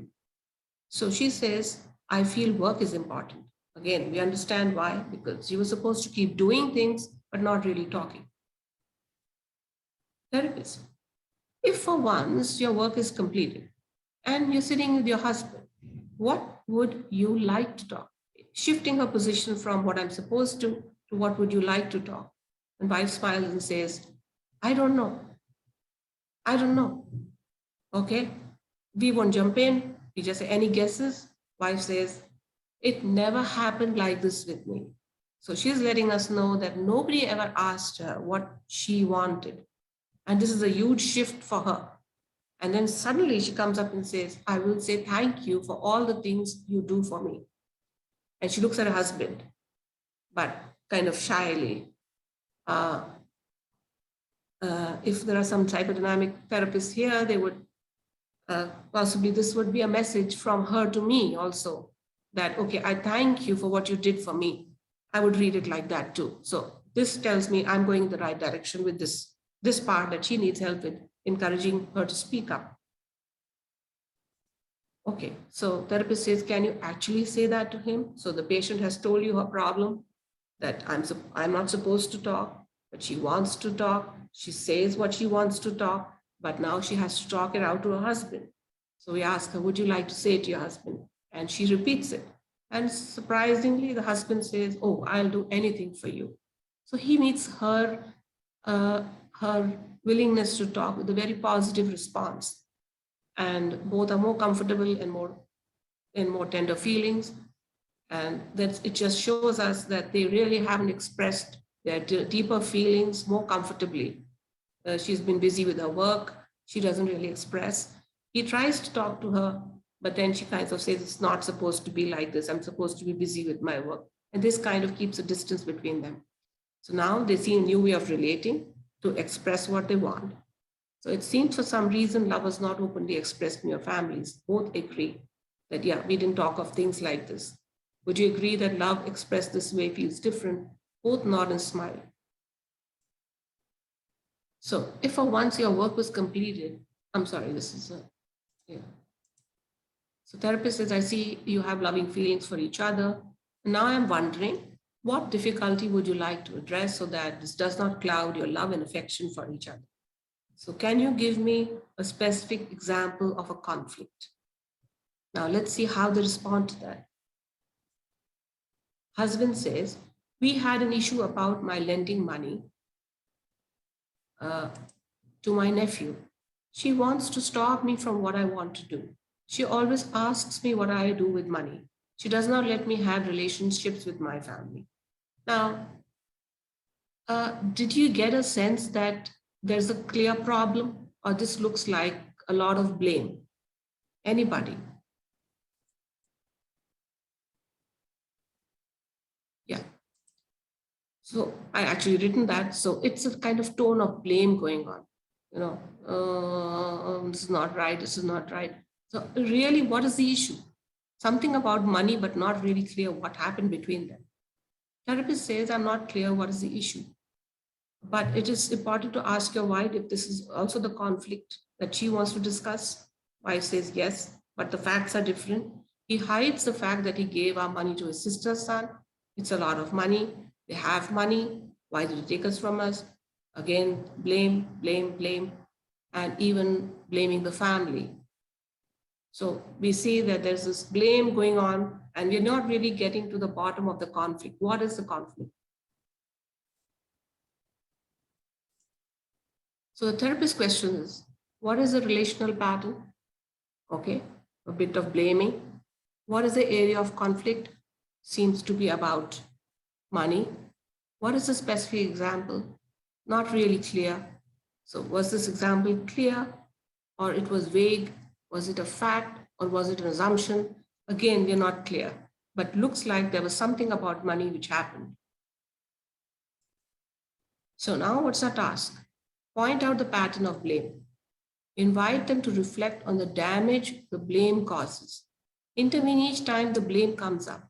So she says, I feel work is important. Again, we understand why, because you were supposed to keep doing things, but not really talking. Therapist, if for once your work is completed and you're sitting with your husband, what would you like to talk? Shifting her position from what I'm supposed to what would you like to talk? And wife smiles and says, I don't know. I don't know. Okay. We won't jump in. We just say, any guesses? Wife says, it never happened like this with me. So she's letting us know that nobody ever asked her what she wanted. And this is a huge shift for her. And then suddenly she comes up and says, I will say thank you for all the things you do for me. And she looks at her husband, but kind of shyly. If there are some psychodynamic therapists here, they would possibly, this would be a message from her to me also, that, okay, I thank you for what you did for me. I would read it like that too. So this tells me I'm going in the right direction with this part that she needs help with, encouraging her to speak up. Okay, so therapist says, can you actually say that to him? So the patient has told you her problem, that I'm not supposed to talk, but she wants to talk. She says what she wants to talk, but now she has to talk it out to her husband. So we ask her, would you like to say it to your husband? And she repeats it. And surprisingly, the husband says, oh, I'll do anything for you. So he meets her willingness to talk with a very positive response. And both are more comfortable and more tender feelings. And that it just shows us that they really haven't expressed their deeper feelings more comfortably. She's been busy with her work. She doesn't really express. He tries to talk to her, but then she kind of says, it's not supposed to be like this. I'm supposed to be busy with my work. And this kind of keeps a distance between them. So now they see a new way of relating to express what they want. So it seems for some reason love was not openly expressed in your families. Both agree that, yeah, we didn't talk of things like this. Would you agree that love expressed this way feels different? Both nod and smile. So if for once your work was completed, I'm sorry, this is yeah. So therapist says, I see you have loving feelings for each other. And now I'm wondering, what difficulty would you like to address so that this does not cloud your love and affection for each other? So can you give me a specific example of a conflict? Now let's see how they respond to that. Husband says, we had an issue about my lending money to my nephew. She wants to stop me from what I want to do. She always asks me what I do with money. She does not let me have relationships with my family. Now, did you get a sense that there's a clear problem, or this looks like a lot of blame? Anybody? Yeah. So I actually written that. So it's a kind of tone of blame going on. You know, this is not right. This is not right. So really, what is the issue? Something about money, but not really clear what happened between them. Therapist says, I'm not clear what is the issue. But it is important to ask your wife if this is also the conflict that she wants to discuss. Wife says yes, but the facts are different. He hides the fact that he gave our money to his sister's son. It's a lot of money. They have money. Why did he take us from us? Again, blame, blame, blame, and even blaming the family. So we see that there's this blame going on, and we're not really getting to the bottom of the conflict. What is the conflict? So the therapist question is, what is the relational pattern? Okay, a bit of blaming. What is the area of conflict? Seems to be about money. What is the specific example? Not really clear. So was this example clear, or it was vague? Was it a fact, or was it an assumption? Again, we're not clear, but looks like there was something about money which happened. So now what's our task? Point out the pattern of blame. Invite them to reflect on the damage the blame causes. Intervene each time the blame comes up,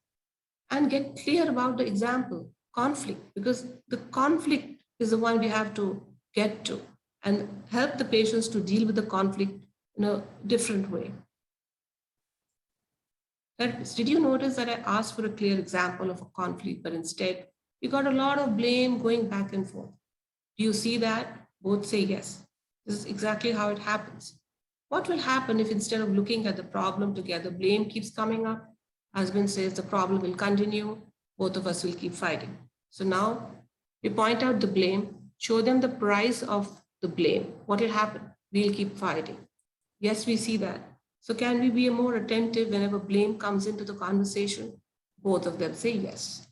and get clear about the example, conflict, because the conflict is the one we have to get to, and help the patients to deal with the conflict in a different way. Therapist, did you notice that I asked for a clear example of a conflict, but instead we got a lot of blame going back and forth? Do you see that? Both say yes. This is exactly how it happens. What will happen if instead of looking at the problem together, blame keeps coming up? Husband says the problem will continue, both of us will keep fighting. So now we point out the blame, show them the price of the blame. What will happen? We'll keep fighting. Yes, we see that. So can we be more attentive whenever blame comes into the conversation? Both of them say yes.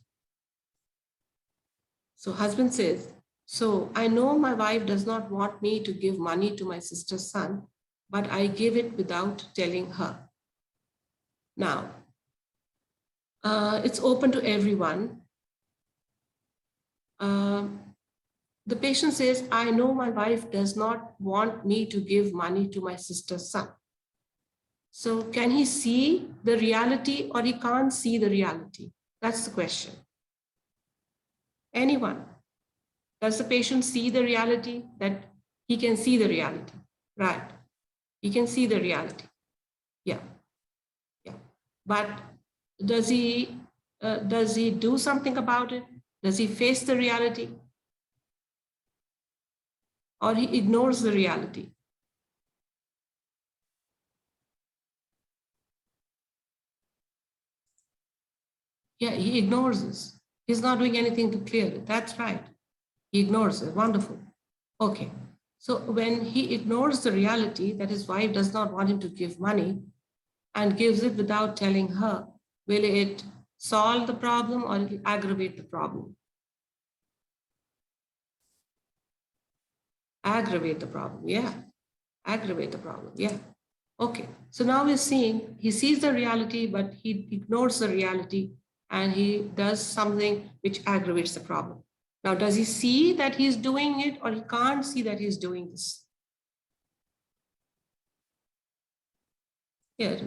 So husband says, so I know my wife does not want me to give money to my sister's son, but I give it without telling her. Now, it's open to everyone. The patient says, I know my wife does not want me to give money to my sister's son. So can he see the reality, or he can't see the reality? That's the question. Anyone? Does the patient see the reality? That he can see the reality, right? He can see the reality. Yeah. But does he do something about it? Does he face the reality? Or he ignores the reality? Yeah, he ignores this. He's not doing anything to clear it. That's right. He ignores it. Wonderful. Okay. So when he ignores the reality that his wife does not want him to give money and gives it without telling her, will it solve the problem or it will aggravate the problem? Aggravate the problem. Yeah. Aggravate the problem. Yeah. Okay. So now we're seeing he sees the reality, but he ignores the reality and he does something which aggravates the problem. Now, does he see that he's doing it, or he can't see that he's doing this? Yeah.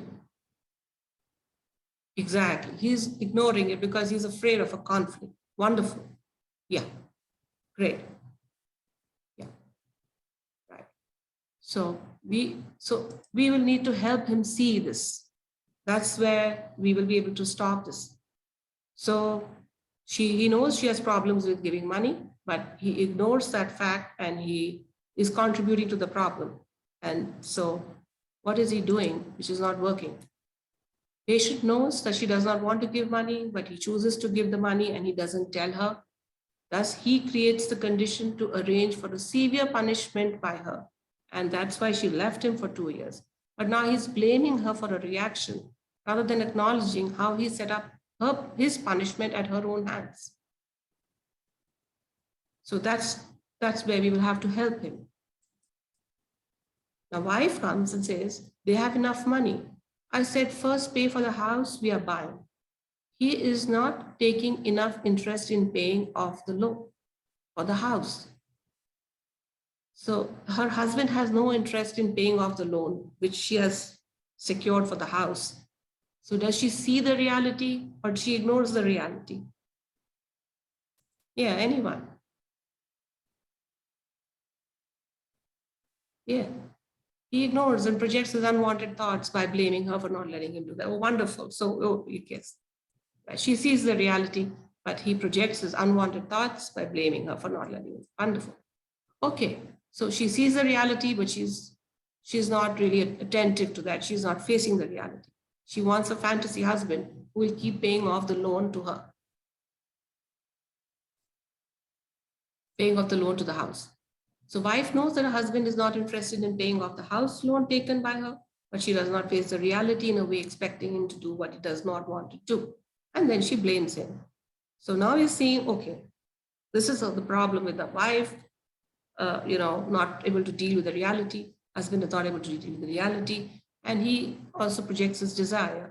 Exactly. He's ignoring it because he's afraid of a conflict. Wonderful. Yeah. Great. Yeah. Right. So we will need to help him see this. That's where we will be able to stop this. So he knows she has problems with giving money, but he ignores that fact and he is contributing to the problem. And so what is he doing which is not working? Patient knows that she does not want to give money, but he chooses to give the money and he doesn't tell her. Thus, he creates the condition to arrange for a severe punishment by her. And that's why she left him for 2 years. But now he's blaming her for a reaction rather than acknowledging how he set up his punishment at her own hands. So that's where we will have to help him. The wife comes and says, they have enough money. I said, first pay for the house we are buying. He is not taking enough interest in paying off the loan for the house. So her husband has no interest in paying off the loan, which she has secured for the house. So does she see the reality or she ignores the reality? Yeah, anyone? Yeah. He ignores and projects his unwanted thoughts by blaming her for not letting him do that. Oh, wonderful. So, yes. She sees the reality, but he projects his unwanted thoughts by blaming her for not letting him. Wonderful. Okay. So she sees the reality, but she's not really attentive to that. She's not facing the reality. She wants a fantasy husband who will keep paying off the loan to her. Paying off the loan to the house. So wife knows that her husband is not interested in paying off the house loan taken by her, but she does not face the reality in a way, expecting him to do what he does not want to do. And then she blames him. So now you're seeing, okay, this is the problem with the wife, not able to deal with the reality. Husband is not able to deal with the reality. And he also projects his desire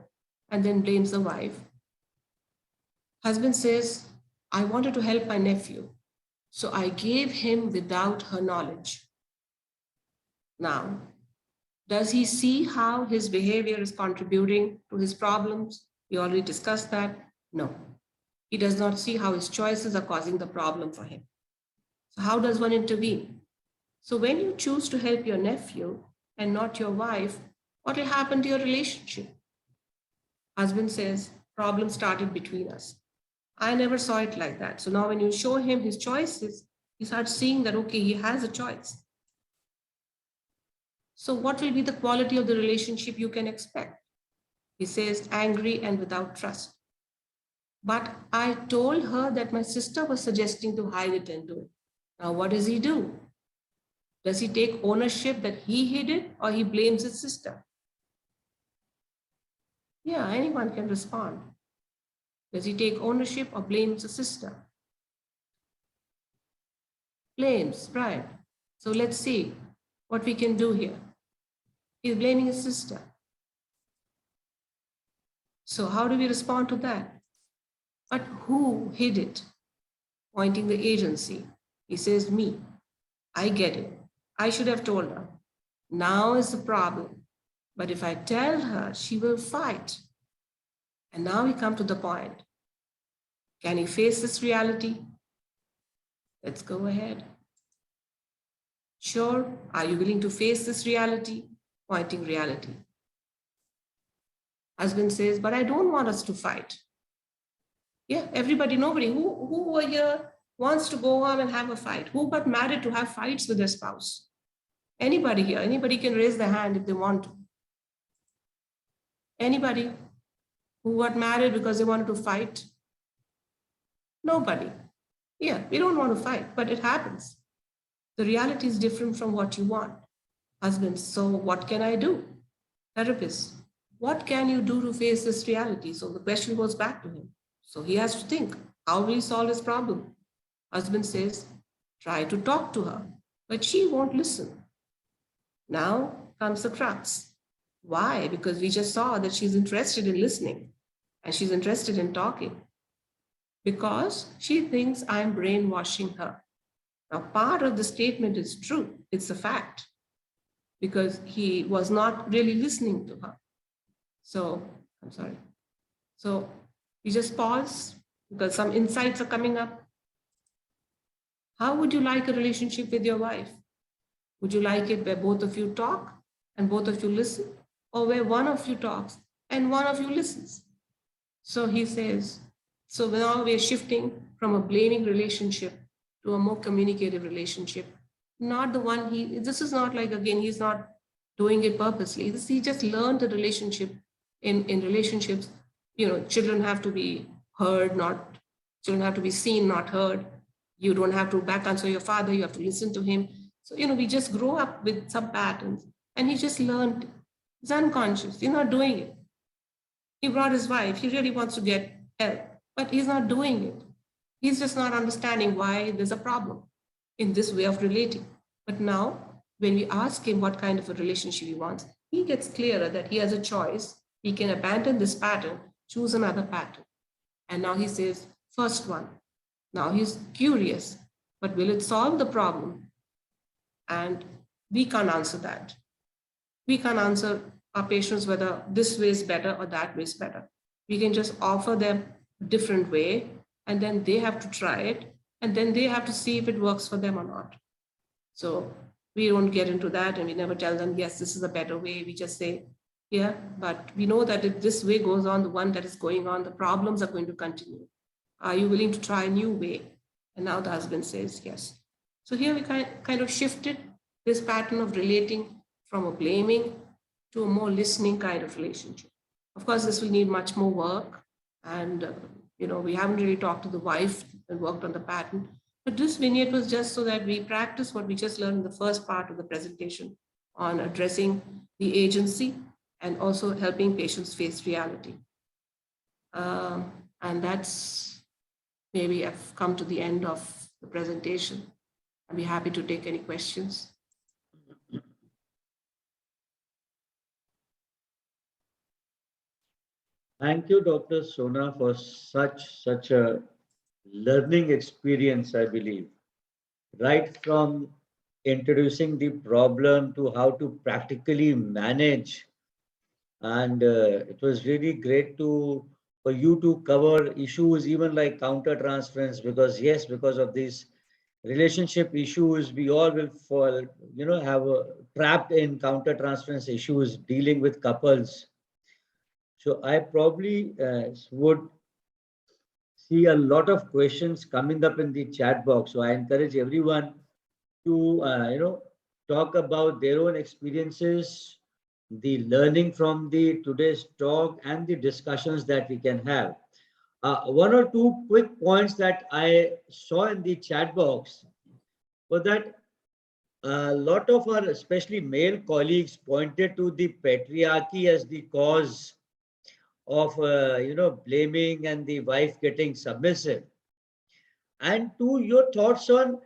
and then blames the wife. Husband says, I wanted to help my nephew, so I gave him without her knowledge. Now, does he see how his behavior is contributing to his problems? We already discussed that. No, he does not see how his choices are causing the problem for him. So how does one intervene? So when you choose to help your nephew and not your wife, what will happen to your relationship? Husband says, problem started between us. I never saw it like that. So now when you show him his choices, he starts seeing that, okay, he has a choice. So what will be the quality of the relationship you can expect? He says, angry and without trust. But I told her that my sister was suggesting to hide it and do it. Now, what does he do? Does he take ownership that he hid it, or he blames his sister? Yeah, anyone can respond. Does he take ownership or blames the sister? Blames, right. So let's see what we can do here. He's blaming his sister. So how do we respond to that? But who hid it? Pointing the agency. He says, me. I get it. I should have told her. Now is the problem. But if I tell her, she will fight. And now we come to the point. Can he face this reality? Let's go ahead. Sure. Are you willing to face this reality? Pointing reality. Husband says, but I don't want us to fight. Yeah, everybody, nobody. Who here wants to go home and have a fight? Who got married to have fights with their spouse? Anybody here? Anybody can raise their hand if they want to. Anybody who got married because they wanted to fight? Nobody. Yeah, we don't want to fight, but it happens. The reality is different from what you want. Husband, so what can I do? Therapist, what can you do to face this reality? So the question goes back to him. So he has to think, how will he solve his problem? Husband says, try to talk to her, but she won't listen. Now comes the crux. Why? Because we just saw that she's interested in listening and she's interested in talking because she thinks I'm brainwashing her. Now, part of the statement is true. It's a fact because he was not really listening to her. So, I'm sorry. So we just pause because some insights are coming up. How would you like a relationship with your wife? Would you like it where both of you talk and both of you listen, or where one of you talks and one of you listens? So he says, so now we're shifting from a blaming relationship to a more communicative relationship. Not the one this is not like, again, he's not doing it purposely. He just learned the relationship. In relationships, children have to be heard, children have to be seen, not heard. You don't have to back answer your father, you have to listen to him. So, we just grow up with some patterns and he just learned, it's unconscious, he's not doing it. He brought his wife, he really wants to get help, but he's not doing it. He's just not understanding why there's a problem in this way of relating. But now, when we ask him what kind of a relationship he wants, he gets clearer that he has a choice. He can abandon this pattern, choose another pattern. And now he says, first one. Now he's curious, but will it solve the problem? And we can't answer that. We can't answer our patients whether this way is better or that way is better. We can just offer them a different way, and then they have to try it, and then they have to see if it works for them or not. So we don't get into that, and we never tell them, yes, this is a better way. We just say, yeah, but we know that if this way goes on, the one that is going on, the problems are going to continue. Are you willing to try a new way? And now the husband says, yes. So here we kind of shifted this pattern of relating from a blaming to a more listening kind of relationship. Of course, this will need much more work. And, we haven't really talked to the wife and worked on the pattern. But this vignette was just so that we practice what we just learned in the first part of the presentation on addressing the agency and also helping patients face reality. And that's maybe I've come to the end of the presentation. I'd be happy to take any questions. Thank you, Dr. Sona, for such a learning experience, I believe. Right from introducing the problem to how to practically manage. And it was really great for you to cover issues even like counter transference, because yes, because of these relationship issues, we all will fall, have trapped in counter transference issues dealing with couples. So I probably would see a lot of questions coming up in the chat box. So I encourage everyone to, talk about their own experiences, the learning from the today's talk, and the discussions that we can have. One or two quick points that I saw in the chat box was that a lot of our, especially male colleagues, pointed to the patriarchy as the cause of, blaming and the wife getting submissive. And to your thoughts on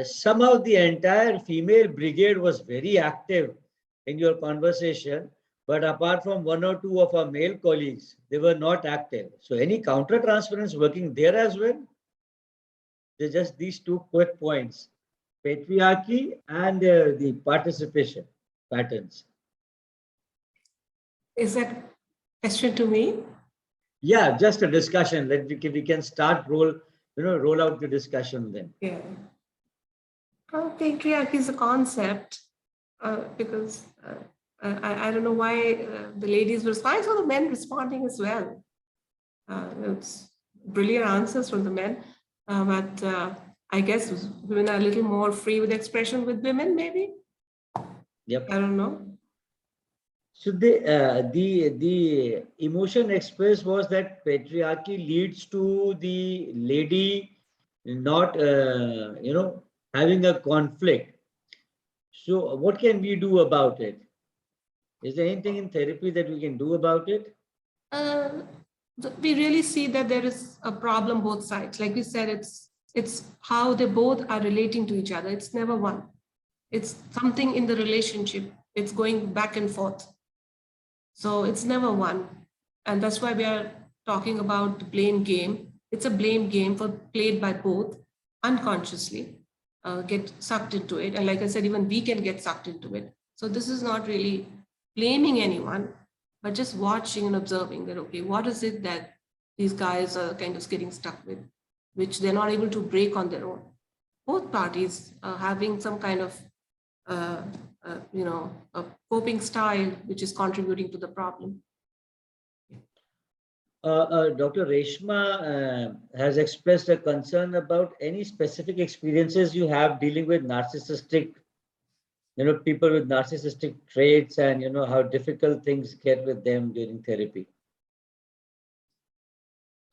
somehow the entire female brigade was very active in your conversation, but apart from one or two of our male colleagues, they were not active. So any counter transference working there as well? They're just these two quick points: patriarchy and the participation patterns. Is that question to me? Yeah, just a discussion. We can start roll out the discussion then. Yeah. Patriarchy is a concept because I don't know why the ladies respond. I saw the men responding as well. It's brilliant answers from the men, but I guess women are a little more free with expression with women, maybe. Yep. I don't know. So the emotion expressed was that patriarchy leads to the lady not having a conflict. So what can we do about it? Is there anything in therapy that we can do about it? We really see that there is a problem both sides. Like we said, it's how they both are relating to each other. It's never one. It's something in the relationship. It's going back and forth. So it's never one. And that's why we are talking about the blame game. It's a blame game played by both unconsciously, get sucked into it. And like I said, even we can get sucked into it. So this is not really blaming anyone, but just watching and observing that, okay, what is it that these guys are kind of getting stuck with, which they're not able to break on their own. Both parties are having some kind of, a coping style, which is contributing to the problem. Dr. Reshma has expressed a concern about any specific experiences you have dealing with narcissistic, people with narcissistic traits, and how difficult things get with them during therapy.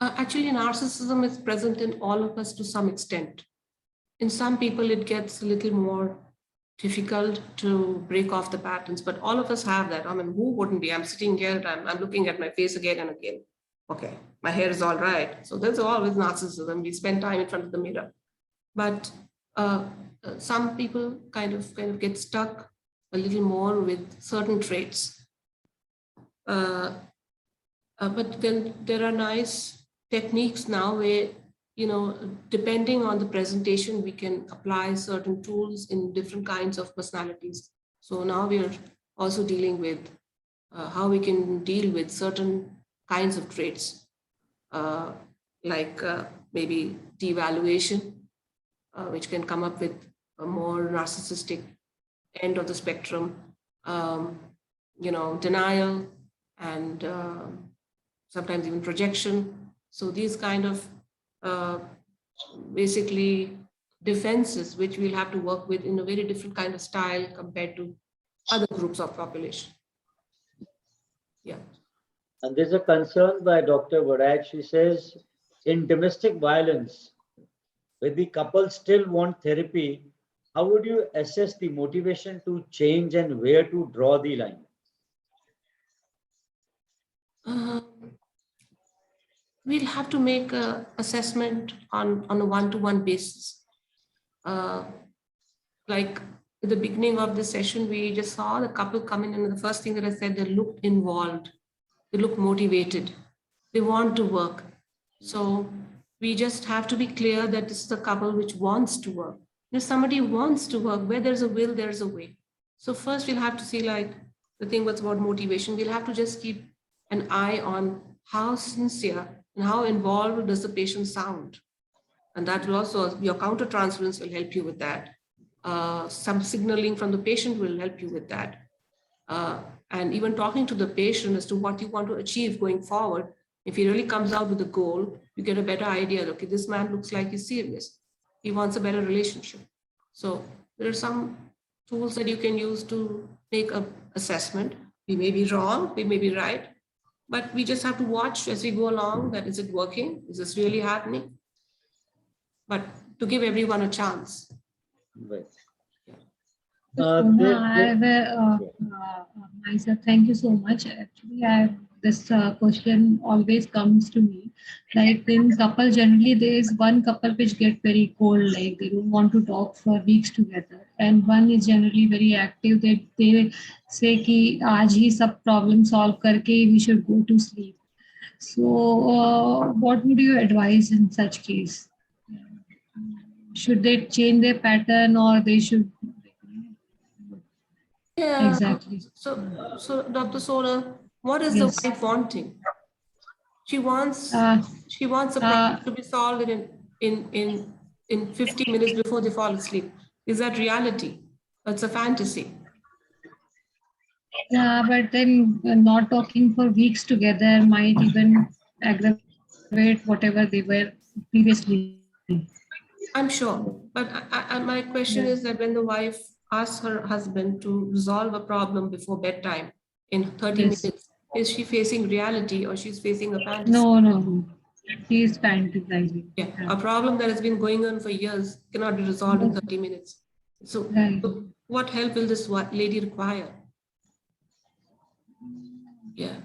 Actually, narcissism is present in all of us to some extent. In some people, it gets a little more difficult to break off the patterns, but all of us have that. I mean, who wouldn't be? I'm sitting here, I'm looking at my face again and again. Okay, my hair is all right. So there's always narcissism. We spend time in front of the mirror. But some people kind of get stuck a little more with certain traits. But then there are nice techniques now where, depending on the presentation, we can apply certain tools in different kinds of personalities. So now we are also dealing with how we can deal with certain kinds of traits, like maybe devaluation, which can come up with a more narcissistic end of the spectrum, denial, and sometimes even projection. So these kind of basically defenses, which we'll have to work with in a very different kind of style compared to other groups of population. Yeah. And there's a concern by Dr. Varad. She says, in domestic violence, when the couple still want therapy, how would you assess the motivation to change and where to draw the line? We'll have to make an assessment on a one-to-one basis. Like at the beginning of the session, we just saw the couple come in, and the first thing that I said, they looked involved, they look motivated, they want to work. So we just have to be clear that this is a couple which wants to work. If somebody wants to work, where there's a will, there's a way. So first we'll have to see, like the thing was about motivation. We'll have to just keep an eye on how sincere and how involved does the patient sound. And that will also, your countertransference will help you with that. Some signaling from the patient will help you with that. And even talking to the patient as to what you want to achieve going forward. If he really comes out with a goal, you get a better idea. Okay, this man looks like he's serious. He wants a better relationship. So there are some tools that you can use to make an assessment. We may be wrong, we may be right, but we just have to watch as we go along that is it working? Is this really happening? But to give everyone a chance. Right. Soma, I have myself. Thank you so much. Actually, I have this question always comes to me. Like in couple, generally there is one couple which get very cold, like they don't want to talk for weeks together, and one is generally very active. They say कि आज ही सब problem solve करके we should go to sleep. So, what would you advise in such case? Should they change their pattern or they should? Yeah. Exactly. So Dr. Sola, what is Yes. the wife wanting? She wants the problem to be solved in 50 minutes before they fall asleep. Is that reality? It's a fantasy. Yeah, but then not talking for weeks together might even aggravate whatever they were previously. I'm sure. But my question is that when the wife asks her husband to resolve a problem before bedtime in 30 Yes. minutes, is she facing reality or she's facing a fantasy? No. She is fantasizing. Yeah, a problem that has been going on for years cannot be resolved in 30 minutes. So, Right. so what help will this lady require? Yeah.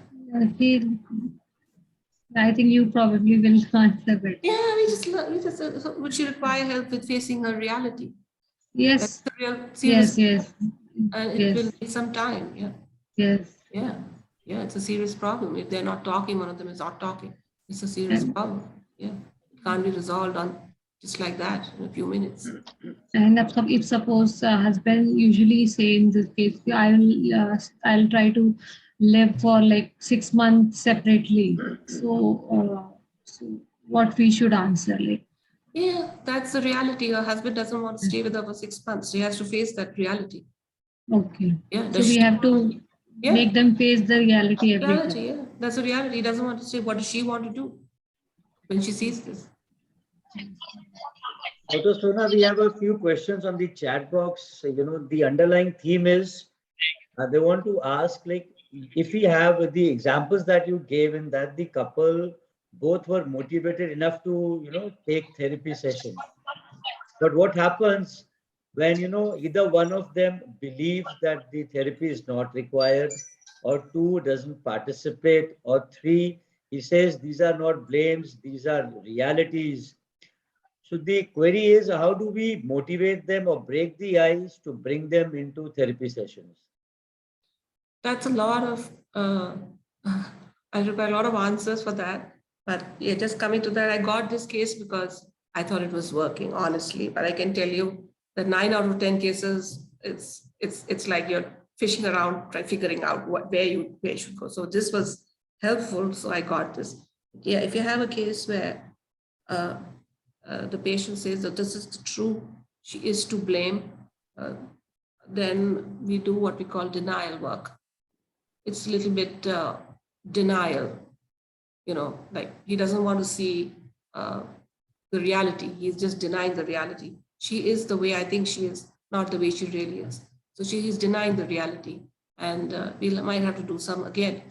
I think you probably will answer better. Yeah, would she require help with facing her reality? Yes. That's a real serious. Yes. And it will need some time. Yeah. Yes. Yeah, it's a serious problem. If they're not talking, one of them is not talking. It's a serious problem. Yeah, it can't be resolved on just like that in a few minutes. And if suppose husband usually say in this case, I'll try to live for like 6 months separately. So what we should answer, like? Yeah, that's the reality. Her husband doesn't want to stay with her for 6 months. She has to face that reality. Okay. Yeah. So we have to make them face the reality every time. Yeah, that's the reality. He doesn't want to stay. What does she want to do when she sees this? Dr. Sona, we have a few questions on the chat box. The underlying theme is they want to ask, like, if we have the examples that you gave in that the couple both were motivated enough to, take therapy sessions. But what happens when, either one of them believes that the therapy is not required, or two, doesn't participate, or three, he says these are not blames, these are realities. So the query is, how do we motivate them or break the ice to bring them into therapy sessions? That's a lot of, I require a lot of answers for that. But yeah, just coming to that, I got this case because I thought it was working, honestly. But I can tell you that 9 out of 10 cases, it's like you're fishing around, figuring out where you should go. So this was helpful. So I got this. Yeah, if you have a case where the patient says that this is true, she is to blame, then we do what we call denial work. It's a little bit denial, like he doesn't want to see the reality. He's just denying the reality. She is the way I think she is, not the way she really is. So she is denying the reality, and we might have to do some again.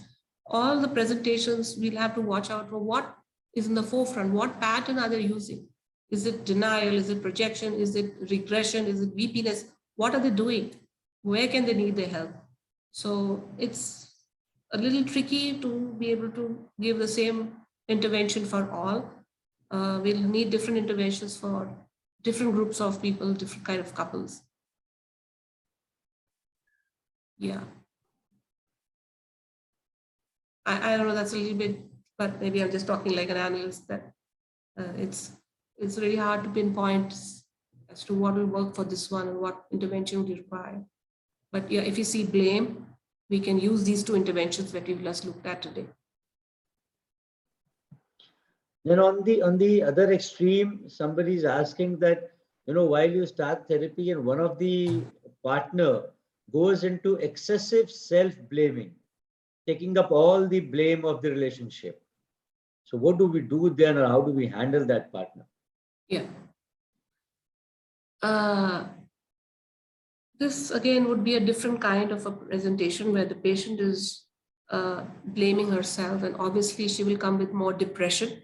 All the presentations, we'll have to watch out for what is in the forefront. What pattern are they using? Is it denial? Is it projection? Is it regression? Is it weepiness? What are they doing? Where can they need their help? So it's a little tricky to be able to give the same intervention for all. We'll need different interventions for different groups of people, different kind of couples. Yeah. I don't know, that's a little bit, but maybe I'm just talking like an analyst, that it's really hard to pinpoint as to what will work for this one and what intervention will require. But yeah, if you see blame, we can use these two interventions that we've just looked at today. Then on the other extreme, somebody is asking that, while you start therapy and one of the partner goes into excessive self-blaming, taking up all the blame of the relationship. So what do we do then, or how do we handle that partner? Yeah. This again would be a different kind of a presentation where the patient is blaming herself, and obviously she will come with more depression.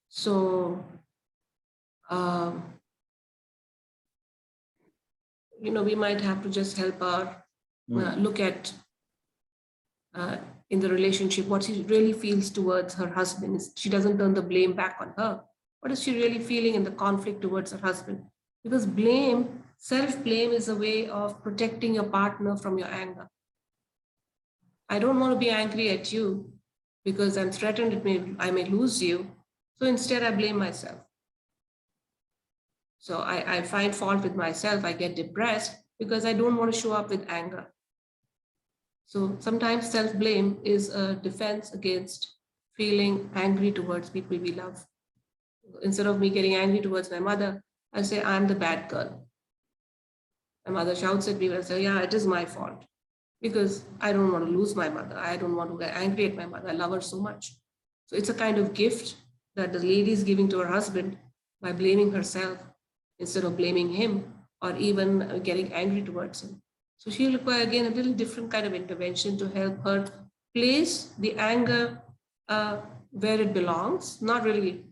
So, we might have to just help her look at in the relationship what she really feels towards her husband. She doesn't turn the blame back on her. What is she really feeling in the conflict towards her husband? Because blame, self-blame, is a way of protecting your partner from your anger. I don't want to be angry at you because I'm threatened I may lose you. So instead I blame myself. So I find fault with myself. I get depressed because I don't want to show up with anger. So sometimes self-blame is a defense against feeling angry towards people we love. Instead of me getting angry towards my mother, I say, I'm the bad girl. My mother shouts at me, and I say, yeah, it is my fault because I don't want to lose my mother. I don't want to get angry at my mother. I love her so much. So it's a kind of gift that the lady is giving to her husband by blaming herself instead of blaming him or even getting angry towards him. So she'll require, again, a little different kind of intervention to help her place the anger where it belongs, not really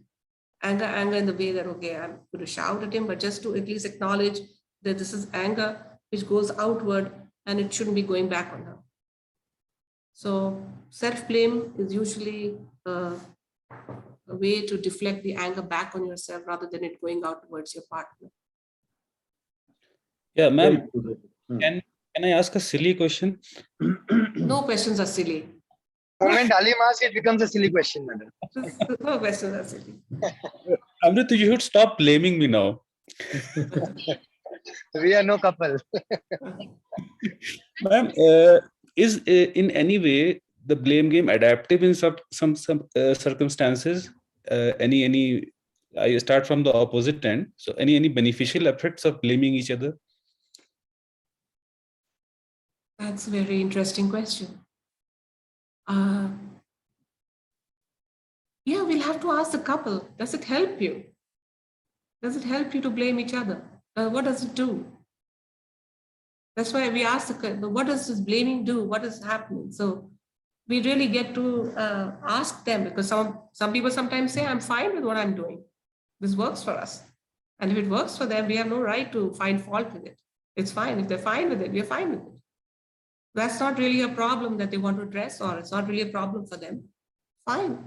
anger in the way that, okay, I'm going to shout at him, but just to at least acknowledge that this is anger which goes outward and it shouldn't be going back on her. So self-blame is usually a way to deflect the anger back on yourself rather than it going out towards your partner. Yeah, ma'am, can I ask a silly question? No questions are silly. When Dalim asks, it becomes a silly question, madam. No questions are silly. Amrit, you should stop blaming me now. We are no couple. Ma'am, is in any way the blame game adaptive in some circumstances? I start from the opposite end. So any beneficial effects of blaming each other? That's a very interesting question. Yeah, we'll have to ask the couple, does it help you? Does it help you to blame each other? What does it do? That's why we ask the couple, what does this blaming do? What is happening? So we really get to ask them, because some people sometimes say, I'm fine with what I'm doing. This works for us. And if it works for them, we have no right to find fault with it. It's fine. If they're fine with it, we're fine with it. That's not really a problem that they want to address, or it's not really a problem for them. Fine.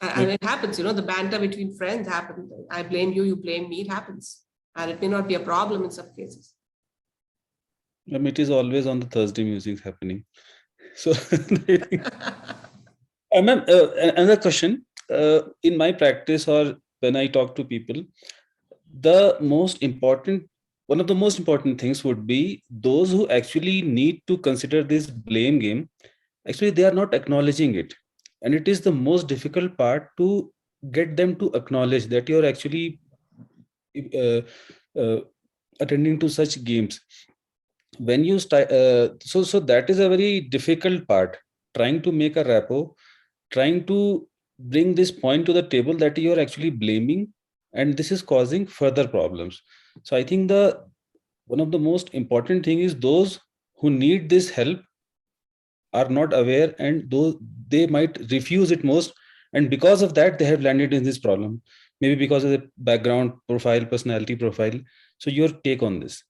And it happens, the banter between friends happens. I blame you, you blame me, it happens. And it may not be a problem in some cases. It is always on the Thursday musings happening. So, ma'am, another question. In my practice or when I talk to people, one of the most important things would be those who actually need to consider this blame game. Actually, they are not acknowledging it. And it is the most difficult part to get them to acknowledge that you're actually attending to such games. When you start, so that is a very difficult part, trying to make a rapport, trying to bring this point to the table that you're actually blaming, and this is causing further problems. So I think one of the most important thing is those who need this help are not aware, and those they might refuse it most, and because of that they have landed in this problem, maybe because of the background profile, personality profile. So your take on this?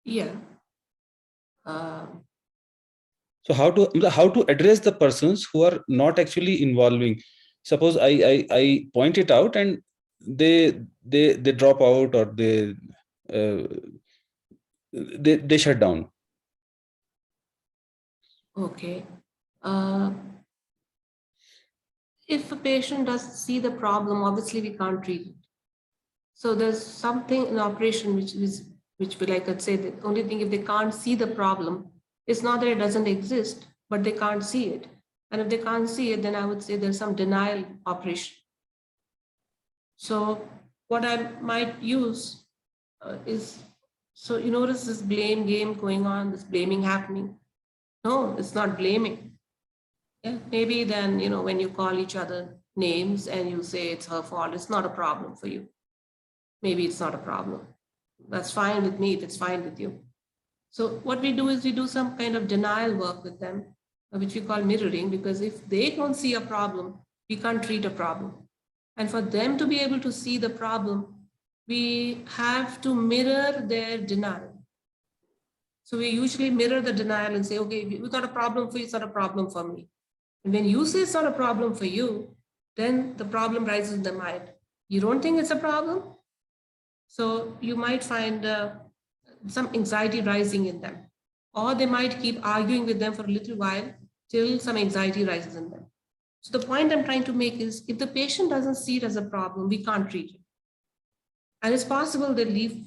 Yeah. So how to address the persons who are not actually involving? Suppose I point it out and they drop out, or uh, they shut down. Okay. If a patient doesn't see the problem, obviously we can't treat it. So there's something in operation which we like, let's say the only thing, if they can't see the problem, it's not that it doesn't exist, but they can't see it. And if they can't see it, then I would say there's some denial operation. So what I might use is, so you notice this blame game going on, this blaming happening. No, it's not blaming. Yeah, maybe then, when you call each other names and you say it's her fault, it's not a problem for you. Maybe it's not a problem. That's fine with me if it's fine with you. So what we do is we do some kind of denial work with them, which we call mirroring, because if they don't see a problem, we can't treat a problem. And for them to be able to see the problem, we have to mirror their denial. So we usually mirror the denial and say, okay, we got a problem for you, it's not a problem for me. And when you say it's not a problem for you, then the problem rises in the mind. You don't think it's a problem? So you might find some anxiety rising in them, or they might keep arguing with them for a little while till some anxiety rises in them. So the point I'm trying to make is, if the patient doesn't see it as a problem, we can't treat it. And it's possible they leave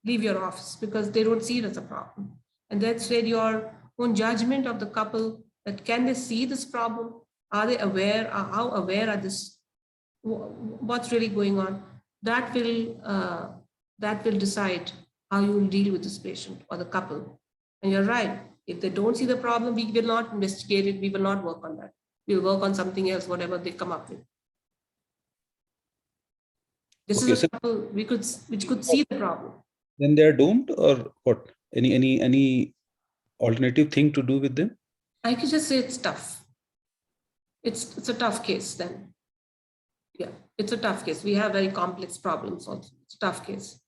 your office because they don't see it as a problem. And that's where your own judgment of the couple, that can they see this problem? Are they aware? How aware are this? What's really going on? That will decide how you will deal with this patient or the couple. And you're right. If they don't see the problem, we will not investigate it. We will not work on that. We'll work on something else, whatever they come up with. This Okay, is a couple which could see the problem. Then they are doomed, or what? Any alternative thing to do with them? I could just say it's tough. It's a tough case then. Yeah, it's a tough case. We have very complex problems also. It's a tough case.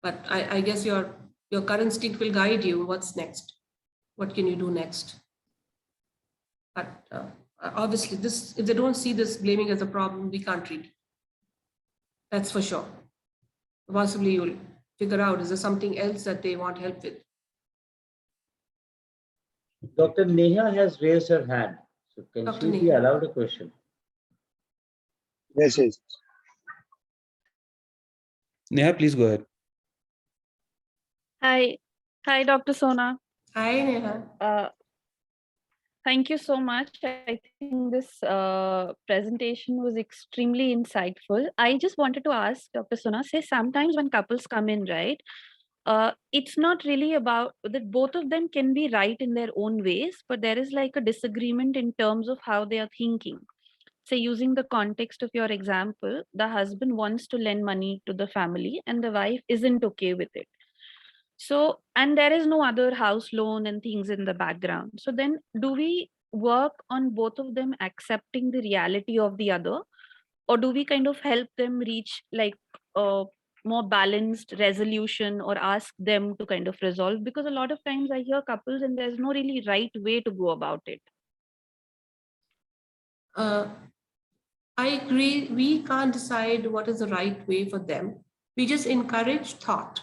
But I guess your current instinct will guide you. What's next? What can you do next? But obviously, if they don't see this blaming as a problem, we can't treat it. That's for sure. Possibly you'll figure out, is there something else that they want help with? Dr. Neha has raised her hand. So can Dr. she be Neha. allowed a question? Yes, yes. Neha, please go ahead. Hi, Dr. Sona. Hi, Neha. Thank you so much. I think this presentation was extremely insightful. I just wanted to ask Dr. Sona, say sometimes when couples come in, right, it's not really about that both of them can be right in their own ways, but there is like a disagreement in terms of how they are thinking. Say, using the context of your example, the husband wants to lend money to the family and the wife isn't okay with it. So, and there is no other house loan and things in the background. So then do we work on both of them accepting the reality of the other, or do we kind of help them reach like a more balanced resolution, or ask them to kind of resolve? Because a lot of times I hear couples and there's no really right way to go about it. I agree. We can't decide what is the right way for them. We just encourage thought.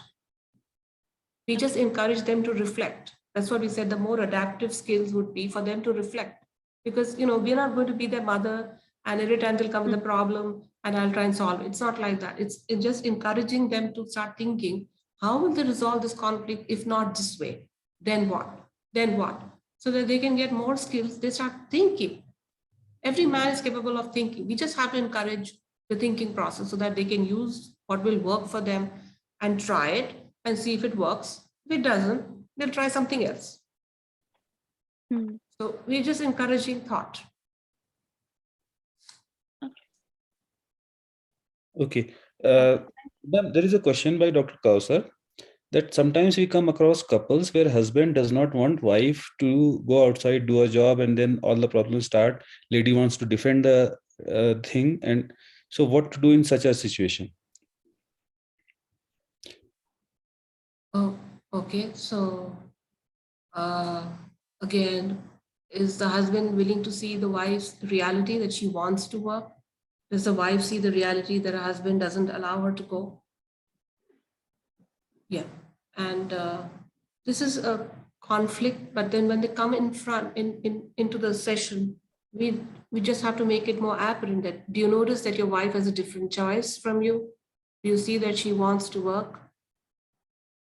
We just encourage them to reflect. That's what we said. The more adaptive skills would be for them to reflect, because we're not going to be their mother and every time they'll come with a problem and I'll try and solve it. It's not like that. It's just encouraging them to start thinking, how will they resolve this conflict? If not this way, then what? Then what? So that they can get more skills. They start thinking. Every man is capable of thinking. We just have to encourage the thinking process so that they can use what will work for them and try it and see if it works. If it doesn't, they'll try something else. So we're just encouraging thought. Okay. Ma'am, there is a question by Dr. Kausar that sometimes we come across couples where husband does not want wife to go outside, do a job, and then all the problems start. Lady wants to defend the thing. And so what to do in such a situation? Oh, okay. So Again, is the husband willing to see the wife's reality that she wants to work? Does the wife see the reality that her husband doesn't allow her to go? Yeah. And this is a conflict, but then when they come in front into the session, we just have to make it more apparent that, do you notice that your wife has a different choice from you? Do you see that she wants to work?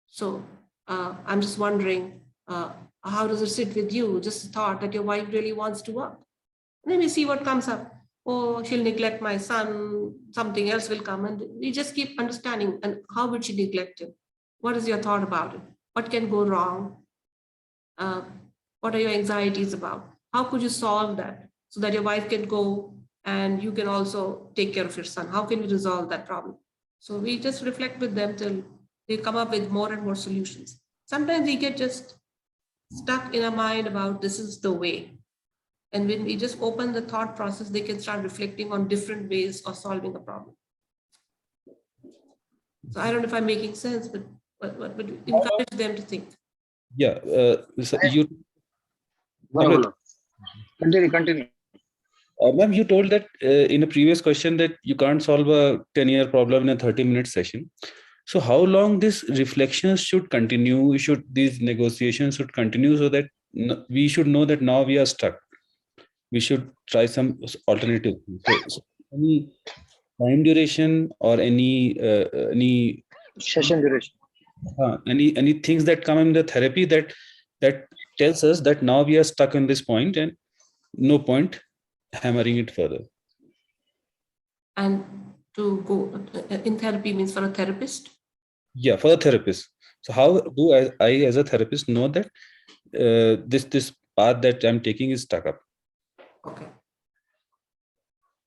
So I'm just wondering, how does it sit with you? Just the thought that your wife really wants to work. And then we see what comes up. Oh, she'll neglect my son, something else will come. And we just keep understanding. And how would she neglect him? What is your thought about it? What can go wrong? What are your anxieties about? How could you solve that so that your wife can go and you can also take care of your son? How can we resolve that problem? So we just reflect with them till they come up with more and more solutions. Sometimes we get just stuck in our mind about this is the way. And when we just open the thought process, they can start reflecting on different ways of solving a problem. So I don't know if I'm making sense, but encourage them to think. Yeah. So Continue. Continue. Ma'am, you told that in a previous question that you can't solve a 10-year problem in a 30-minute session. So how long these reflections should continue? These negotiations should continue so that we should know that now we are stuck. We should try some alternative. So any time duration or any Session duration. any things that come in the therapy that tells us that now we are stuck in this point and no point hammering it further. And to go in therapy means for a therapist? Yeah, for a therapist. So how do I as a therapist know that this path that I'm taking is stuck up? Okay.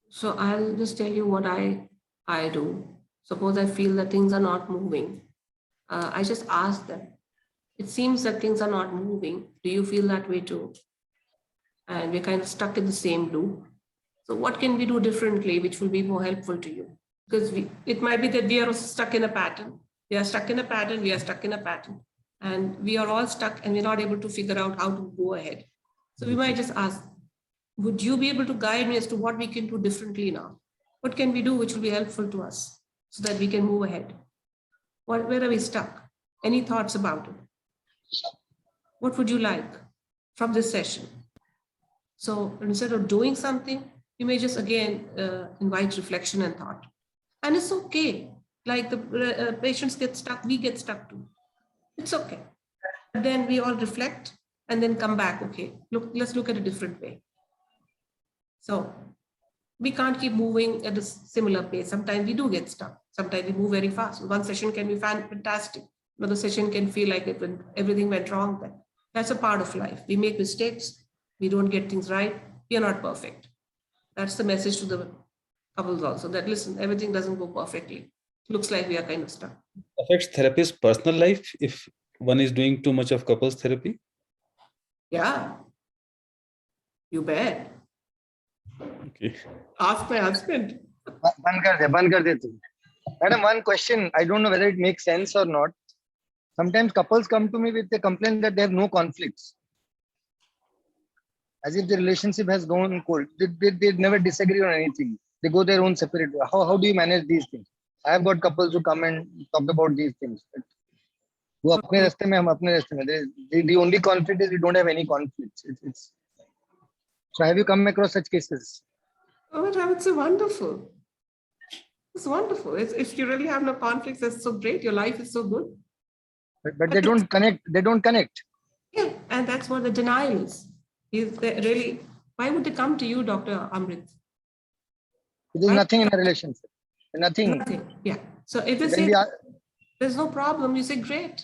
So I'll just tell you what I do. Suppose I feel that things are not moving. I just ask them, it seems that things are not moving. Do you feel that way too? And we're kind of stuck in the same loop. So what can we do differently, which will be more helpful to you? Because it might be that we are also stuck in a pattern. We are stuck in a pattern, we are stuck in a pattern. And we are all stuck and we're not able to figure out how to go ahead. So we might just ask, would you be able to guide me as to what we can do differently now? What can we do which will be helpful to us so that we can move ahead? Where are we stuck? Any thoughts about it? What would you like from this session? So instead of doing something, you may just again invite reflection and thought. And it's okay. Like the patients get stuck, we get stuck too. It's okay. But then we all reflect and then come back. Okay, let's look at a different way. So we can't keep moving at a similar pace. Sometimes we do get stuck. Sometimes we move very fast. One session can be fantastic. Another session can feel like everything went wrong. Then that's a part of life. We make mistakes. We don't get things right. We are not perfect. That's the message to the couples also, that listen, everything doesn't go perfectly. Looks like we are kind of stuck. Affects therapist's personal life if one is doing too much of couples therapy? Yeah. You bet. Okay. Ask my husband. Ban kar de tu. Madam, one question. I don't know whether it makes sense or not. Sometimes couples come to me with a complaint that they have no conflicts, as if the relationship has gone cold. They never disagree on anything. They go their own separate way. How do you manage these things? I have got couples who come and talk about these things. वो अपने रास्ते में हम अपने रास्ते में. The only conflict is we don't have any conflicts. So have you come across such cases? Oh, it's so wonderful. It's wonderful. If you really have no conflicts, that's so great. Your life is so good. But they don't connect. They don't connect. Yeah, and that's what the denial is. Really, why would they come to you, Dr. Amrit? There's nothing in a relationship. Nothing. Yeah. So if they say there's no problem, you say, great.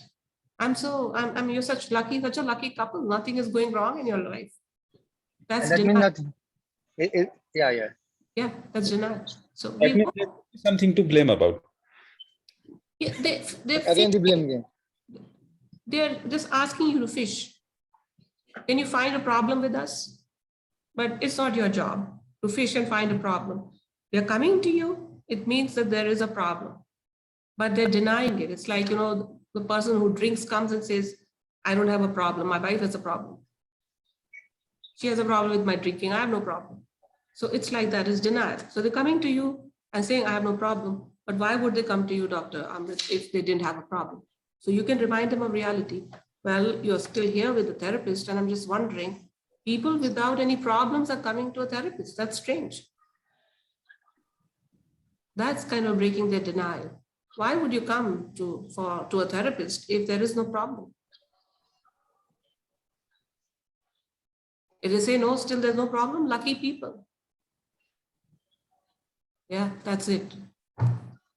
You're such a lucky couple. Nothing is going wrong in your life. That means nothing. Yeah. Yeah, that's denial. So that means there's something to blame about. Yeah, again the blame game. They're just asking you to fish. Can you find a problem with us? But it's not your job to fish and find a problem. They're coming to you. It means that there is a problem, but they're denying it. It's like, the person who drinks comes and says, I don't have a problem. My wife has a problem. She has a problem with my drinking. I have no problem. So it's like that is denial. So they're coming to you and saying, I have no problem. But why would they come to you, Dr. Amrit, if they didn't have a problem? So you can remind them of reality. Well, you're still here with the therapist, and I'm just wondering, people without any problems are coming to a therapist. That's strange. That's kind of breaking their denial. Why would you come to a therapist if there is no problem? If they say no, still there's no problem, lucky people. Yeah, that's it.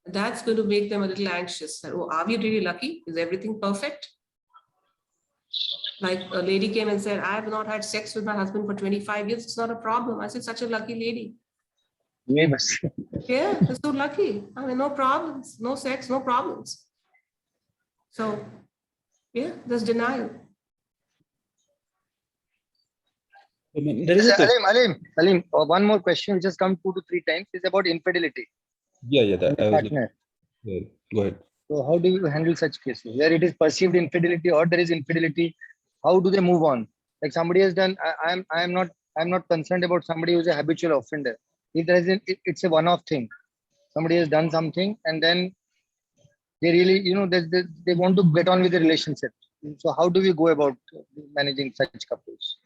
That's going to make them a little anxious. Oh, are we really lucky? Is everything perfect? Like a lady came and said, I have not had sex with my husband for 25 years. It's not a problem. I said, such a lucky lady. Yeah, they're so lucky. I mean, no problems, no sex, no problems. So, yeah, there's denial. There is a question. Alim, one more question which has come 2 to 3 times is about infidelity. Yeah, that I was. Partner. Yeah, go ahead. So how do you handle such cases where it is perceived infidelity or there is infidelity? How do they move on? Like somebody has done, I'm not concerned about somebody who's a habitual offender. If there is, it's a one-off thing. Somebody has done something and then they really, they want to get on with the relationship. So how do we go about managing such couples?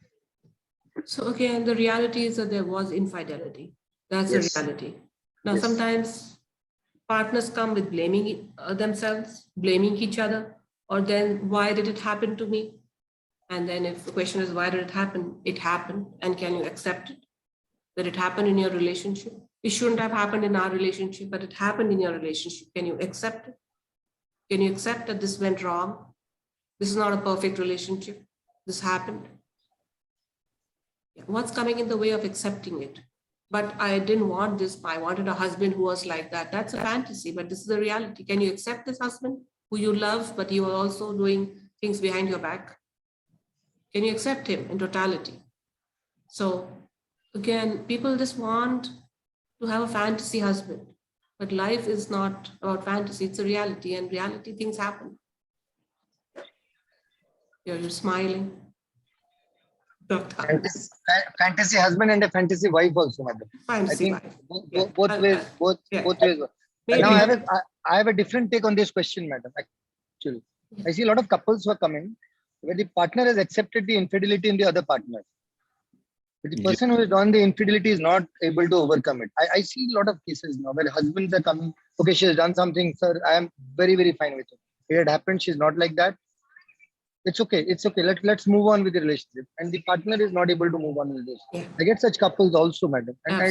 So again, the reality is that there was infidelity. That's Yes. the reality. Now, Yes. sometimes partners come with blaming themselves, blaming each other, or then why did it happen to me? And then if the question is, why did it happen? It happened. And can you accept it? That it happened in your relationship? It shouldn't have happened in our relationship, but it happened in your relationship. Can you accept it? Can you accept that this went wrong? This is not a perfect relationship. This happened. What's coming in the way of accepting it? But I didn't want this. I wanted a husband who was like that. That's a fantasy, but this is the reality. Can you accept this husband who you love, but you are also doing things behind your back? Can you accept him in totality? So again, people just want to have a fantasy husband, but life is not about fantasy. It's a reality, and reality things happen. You're smiling. Fantasy husband and a fantasy wife also, madam. Fantasy I think wife. both ways. Both ways. Maybe. Now I have a different take on this question, madam. Actually, I see a lot of couples who are coming where the partner has accepted the infidelity in the other partner. But the person who has done the infidelity is not able to overcome it. I see a lot of cases now where husbands are coming, okay, she has done something, sir, I am very, very fine with it. It had happened, she's not like that. It's okay. Let's move on with the relationship. And the partner is not able to move on with this. Yeah. I get such couples also, madam. And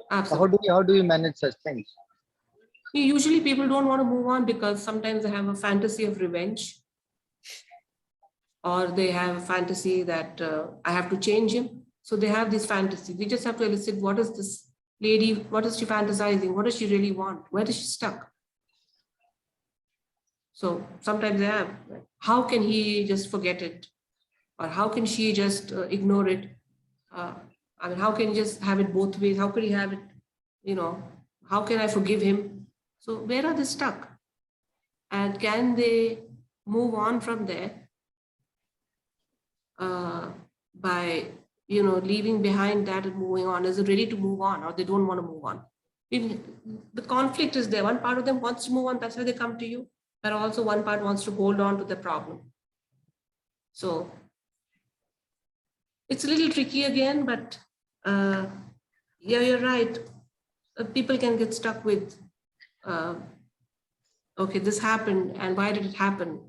Absolutely. how do you manage such things? Usually people don't want to move on because sometimes they have a fantasy of revenge, or they have a fantasy that I have to change him. So they have this fantasy. We just have to elicit, what is this lady, what is she fantasizing? What does she really want? Where is she stuck? So sometimes they have, how can he just forget it? Or how can she just ignore it? I mean, how can he just have it both ways? How could he have it, how can I forgive him? So where are they stuck? And can they move on from there by, leaving behind that and moving on? Is it ready to move on, or they don't want to move on? The conflict is there. One part of them wants to move on. That's why they come to you. But also one part wants to hold on to the problem. So it's a little tricky again, but yeah, you're right. People can get stuck with, okay, this happened, and why did it happen?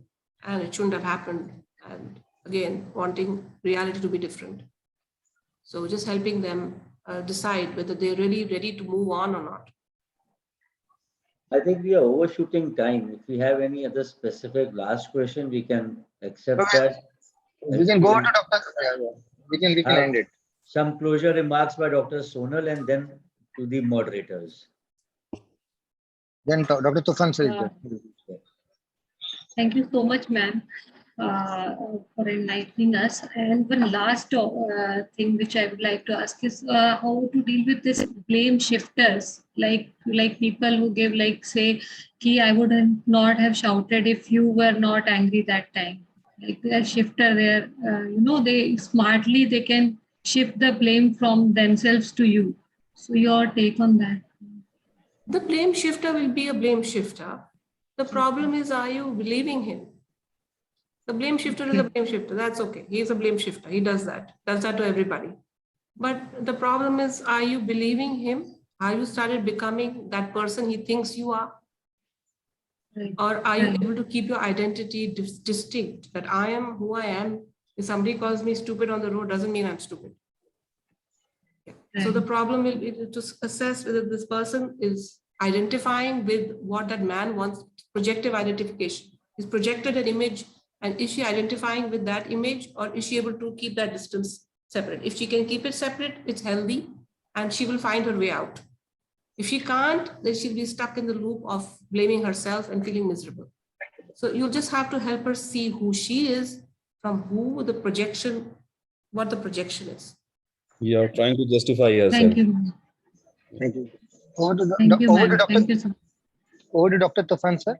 And it shouldn't have happened. And again, wanting reality to be different. So just helping them decide whether they're really ready to move on or not. I think we are overshooting time. If we have any other specific last question, we can accept that. We can go to Dr. We can end it. Some closure remarks by Dr. Sonal and then to the moderators. Then Dr. Tufan says Thank you so much, ma'am, for enlightening us. And one last thing which I would like to ask is how to deal with this blame shifters, like people who give, like, say, I would not have shouted if you were not angry that time. like they are shifter. They smartly they can shift the blame from themselves to you. So your take on that? The blame shifter will be a blame shifter. The problem is, are you believing him? The blame shifter is a blame shifter. That's okay. He's a blame shifter. He does that. Does that to everybody. But the problem is, are you believing him? Are you started becoming that person he thinks you are? Right. Or are you Right. able to keep your identity distinct? That I am who I am. If somebody calls me stupid on the road, doesn't mean I'm stupid. Yeah. So the problem will be to assess whether this person is identifying with what that man wants, projective identification. He's projected an image, and is she identifying with that image, or is she able to keep that distance separate? If she can keep it separate, it's healthy, and she will find her way out. If she can't, then she'll be stuck in the loop of blaming herself and feeling miserable. So you'll just have to help her see who she is from who the projection, what the projection is. You're trying to justify yourself. Thank you, ma'am. Thank you. Over to Thank you, over to ma'am. Dr. Thank you, sir. Over to Dr. Tufan, sir.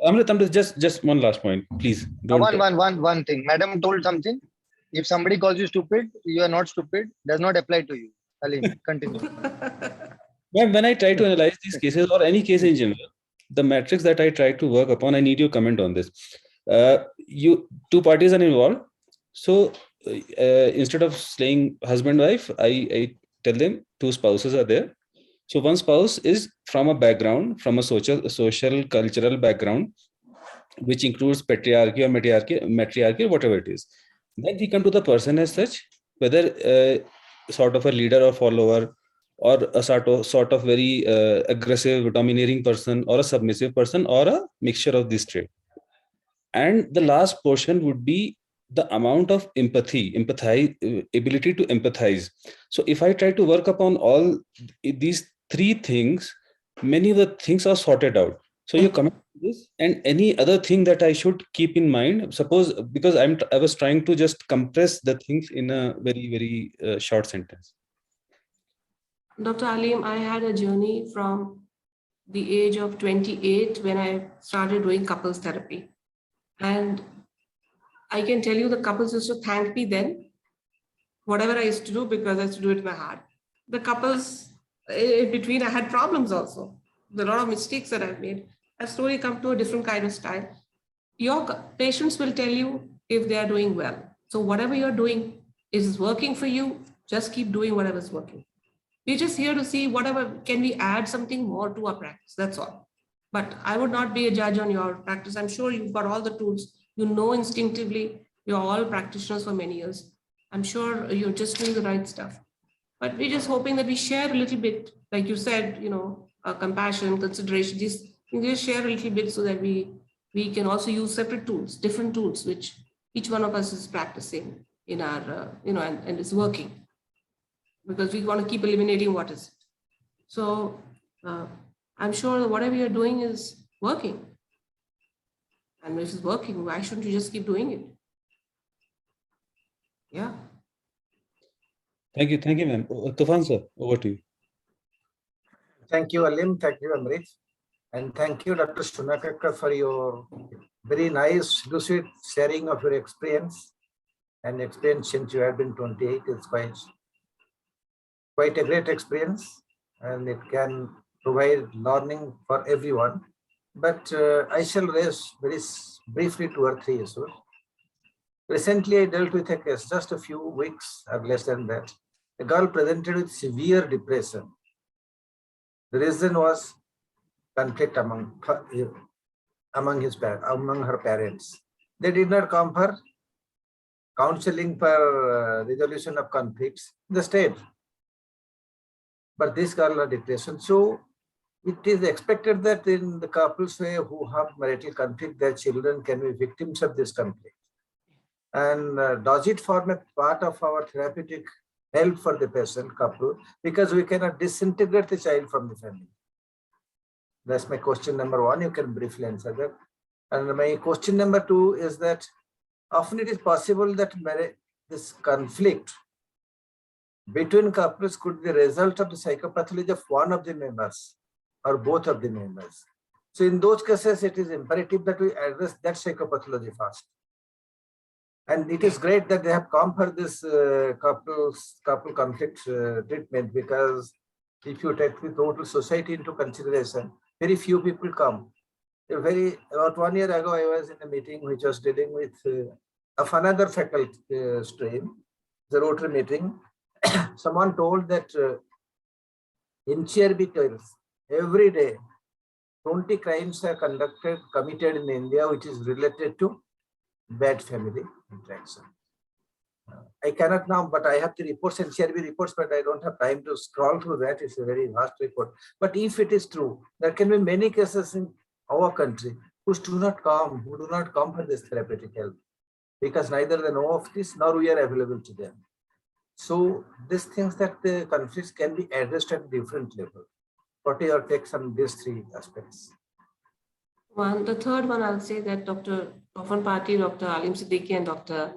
Amrit, just one last point, please. Don't. One thing. Madam told something. If somebody calls you stupid, you are not stupid. Does not apply to you. Alim, continue. When I try to analyze these cases or any case in general, the metrics that I try to work upon, I need your comment on this. Two parties are involved. So instead of saying husband, wife, I tell them two spouses are there. So one spouse is from a background, from a social, cultural background, which includes patriarchy or matriarchy, whatever it is. Then we come to the person as such, whether sort of a leader or follower, or a sort of very aggressive, domineering person, or a submissive person, or a mixture of these traits. And the last portion would be the amount of ability to empathize. So if I try to work upon all these three things, many of the things are sorted out. So you comment on this, and any other thing that I should keep in mind, suppose, because I was trying to just compress the things in a very short sentence. Dr. Alim, I had a journey from the age of 28 when I started doing couples therapy. And I can tell you the couples used to thank me then, whatever I used to do, because I used to do it in my heart. The couples, in between, I had problems also. There are a lot of mistakes that I've made. I've slowly come to a different kind of style. Your patients will tell you if they are doing well. So whatever you're doing is working for you, just keep doing whatever's working. We're just here to see whatever, can we add something more to our practice? That's all. But I would not be a judge on your practice. I'm sure you've got all the tools. You know instinctively, you're all practitioners for many years. I'm sure you're just doing the right stuff. But we're just hoping that we share a little bit, like you said, compassion, consideration, we just share a little bit so that we can also use separate tools, different tools, which each one of us is practicing in our, and it's working. Because we want to keep eliminating what is. So I'm sure that whatever you're doing is working. And if it's working, why shouldn't you just keep doing it? Yeah. Thank you, ma'am. Tufan sir, over to you. Thank you, Alim. Thank you, Amrit. And thank you, Dr. Sunakaka, for your very nice, lucid sharing of your experience. And experience since you have been 28 is quite a great experience, and it can provide learning for everyone. But I shall raise very briefly 2 or 3 issues. Recently, I dealt with a case just a few weeks or less than that. A girl presented with severe depression. The reason was conflict among her parents. They did not come for counseling for resolution of conflicts. They stayed. But this girl had depression. So it is expected that in the couples who have marital conflict, their children can be victims of this conflict. And does it form a part of our therapeutic help for the patient couple? Because we cannot disintegrate the child from the family. That's my question number 1. You can briefly answer that. And my question number 2 is that often it is possible that this conflict between couples could be the result of the psychopathology of one of the members or both of the members. So in those cases, it is imperative that we address that psychopathology first. And it is great that they have come for this couple conflict treatment, because if you take the total society into consideration, very few people come. About 1 year ago, I was in a meeting which was dealing with of another faculty stream, the Rotary meeting. Someone told that in CRB every day 20 crimes are committed in India, which is related to bad family interaction. I cannot now, but I have the reports and CRB reports, but I don't have time to scroll through that. It's a very vast report. But if it is true, there can be many cases in our country who do not come for this therapeutic help, because neither they know of this nor we are available to them. So these things that the conflicts can be addressed at different level. What are your takes on these three aspects? The third one, I would say that Dr. Taufan Pati, Dr. Alim Siddiqui, and Dr.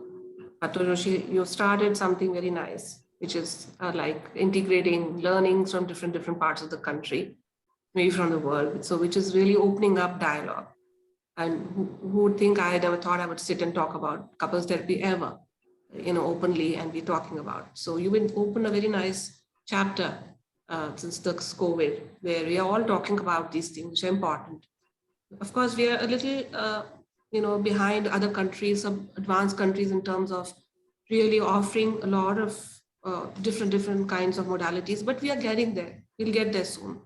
Atul Joshi, you started something very nice, which is like integrating learnings from different parts of the country, maybe from the world. So which is really opening up dialogue. And who would think I never thought I would sit and talk about couples therapy ever, openly and be talking about. So you've been opened a very nice chapter since the COVID, where we are all talking about these things, which are important. Of course, we are a little, behind other countries, some advanced countries, in terms of really offering a lot of different kinds of modalities, but we are getting there. We'll get there soon.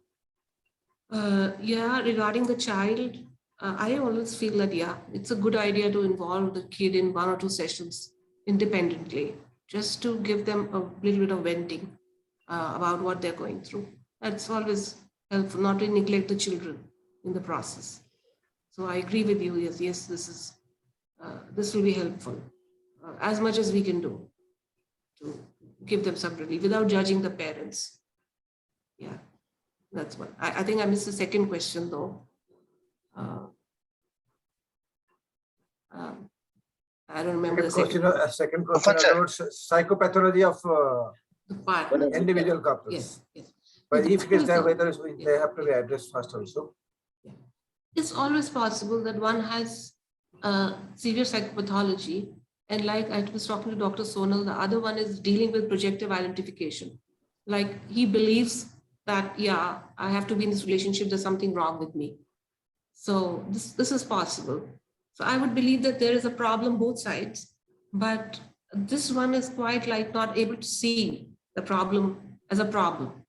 Regarding the child, I always feel that, it's a good idea to involve the kid in 1 or 2 sessions independently, just to give them a little bit of venting about what they're going through. That's always helpful, not to neglect the children in the process. So I agree with you. Yes, this will be helpful as much as we can do to give them some relief without judging the parents. Yeah, that's one. I think I missed the second question though. I don't remember the second question. Second question about psychopathology of The partner. individual couples. Yes. But if it is there, whether they have to be addressed first also. It's always possible that one has severe psychopathology, and like I was talking to Dr. Sonal, the other one is dealing with projective identification. Like he believes that, I have to be in this relationship, there's something wrong with me. So this is possible. So I would believe that there is a problem both sides, but this one is quite like not able to see the problem as a problem.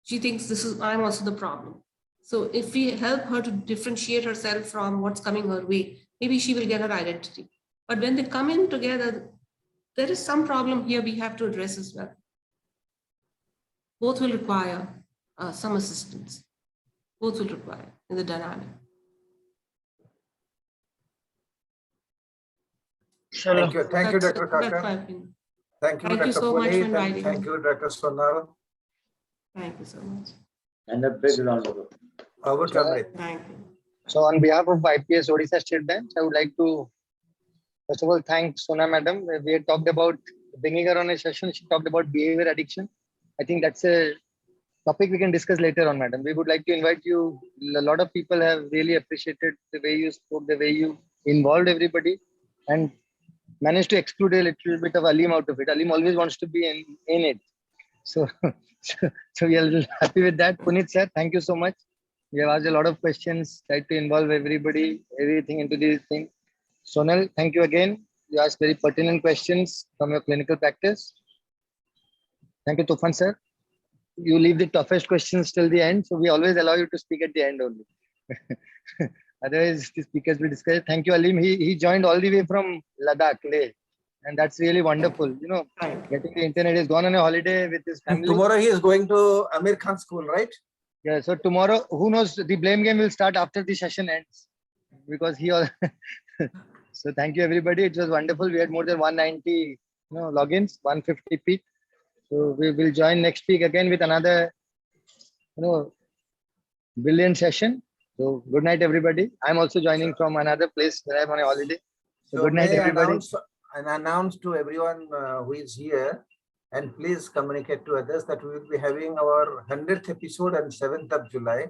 She thinks I'm also the problem. So if we help her to differentiate herself from what's coming her way, maybe she will get her identity. But when they come in together, there is some problem here we have to address as well. Both will require some assistance. Both will require in the dynamic. Thank you, Dr. Kakar. Thank you, Dr. so much for inviting me. Thank you, Dr. Sonal. Thank you so much. And a big round of applause. Over to Amrit. Thank you. So on behalf of IPS Odisha State Bank, I would like to first of all thank Sona Madam. We had talked about bringing her on a session. She talked about behavior addiction. I think that's a topic we can discuss later on, Madam. We would like to invite you. A lot of people have really appreciated the way you spoke, the way you involved everybody, and managed to exclude a little bit of Alim out of it. Alim always wants to be in it. So we are a little happy with that. Puneet sir, thank you so much. We have asked a lot of questions, tried to involve everything into these things. Sonal, thank you again. You asked very pertinent questions from your clinical practice. Thank you, Tufan sir. You leave the toughest questions till the end, so we always allow you to speak at the end only. Otherwise, the speakers will discuss. Thank you, Alim. He joined all the way from Ladakh, Leh, and that's really wonderful. Getting the internet. He's gone on a holiday with his family. Tomorrow he is going to Amir Khan school, right? Yeah. So tomorrow, who knows? The blame game will start after the session ends, because he all. So thank you, everybody. It was wonderful. We had more than 190, logins, 150 peak. So we will join next week again with another, brilliant session. So good night, everybody. I'm also joining from another place where I'm on a holiday. So good night, everybody. Announce to everyone who is here, and please communicate to others that we will be having our 100th episode on 7th of July.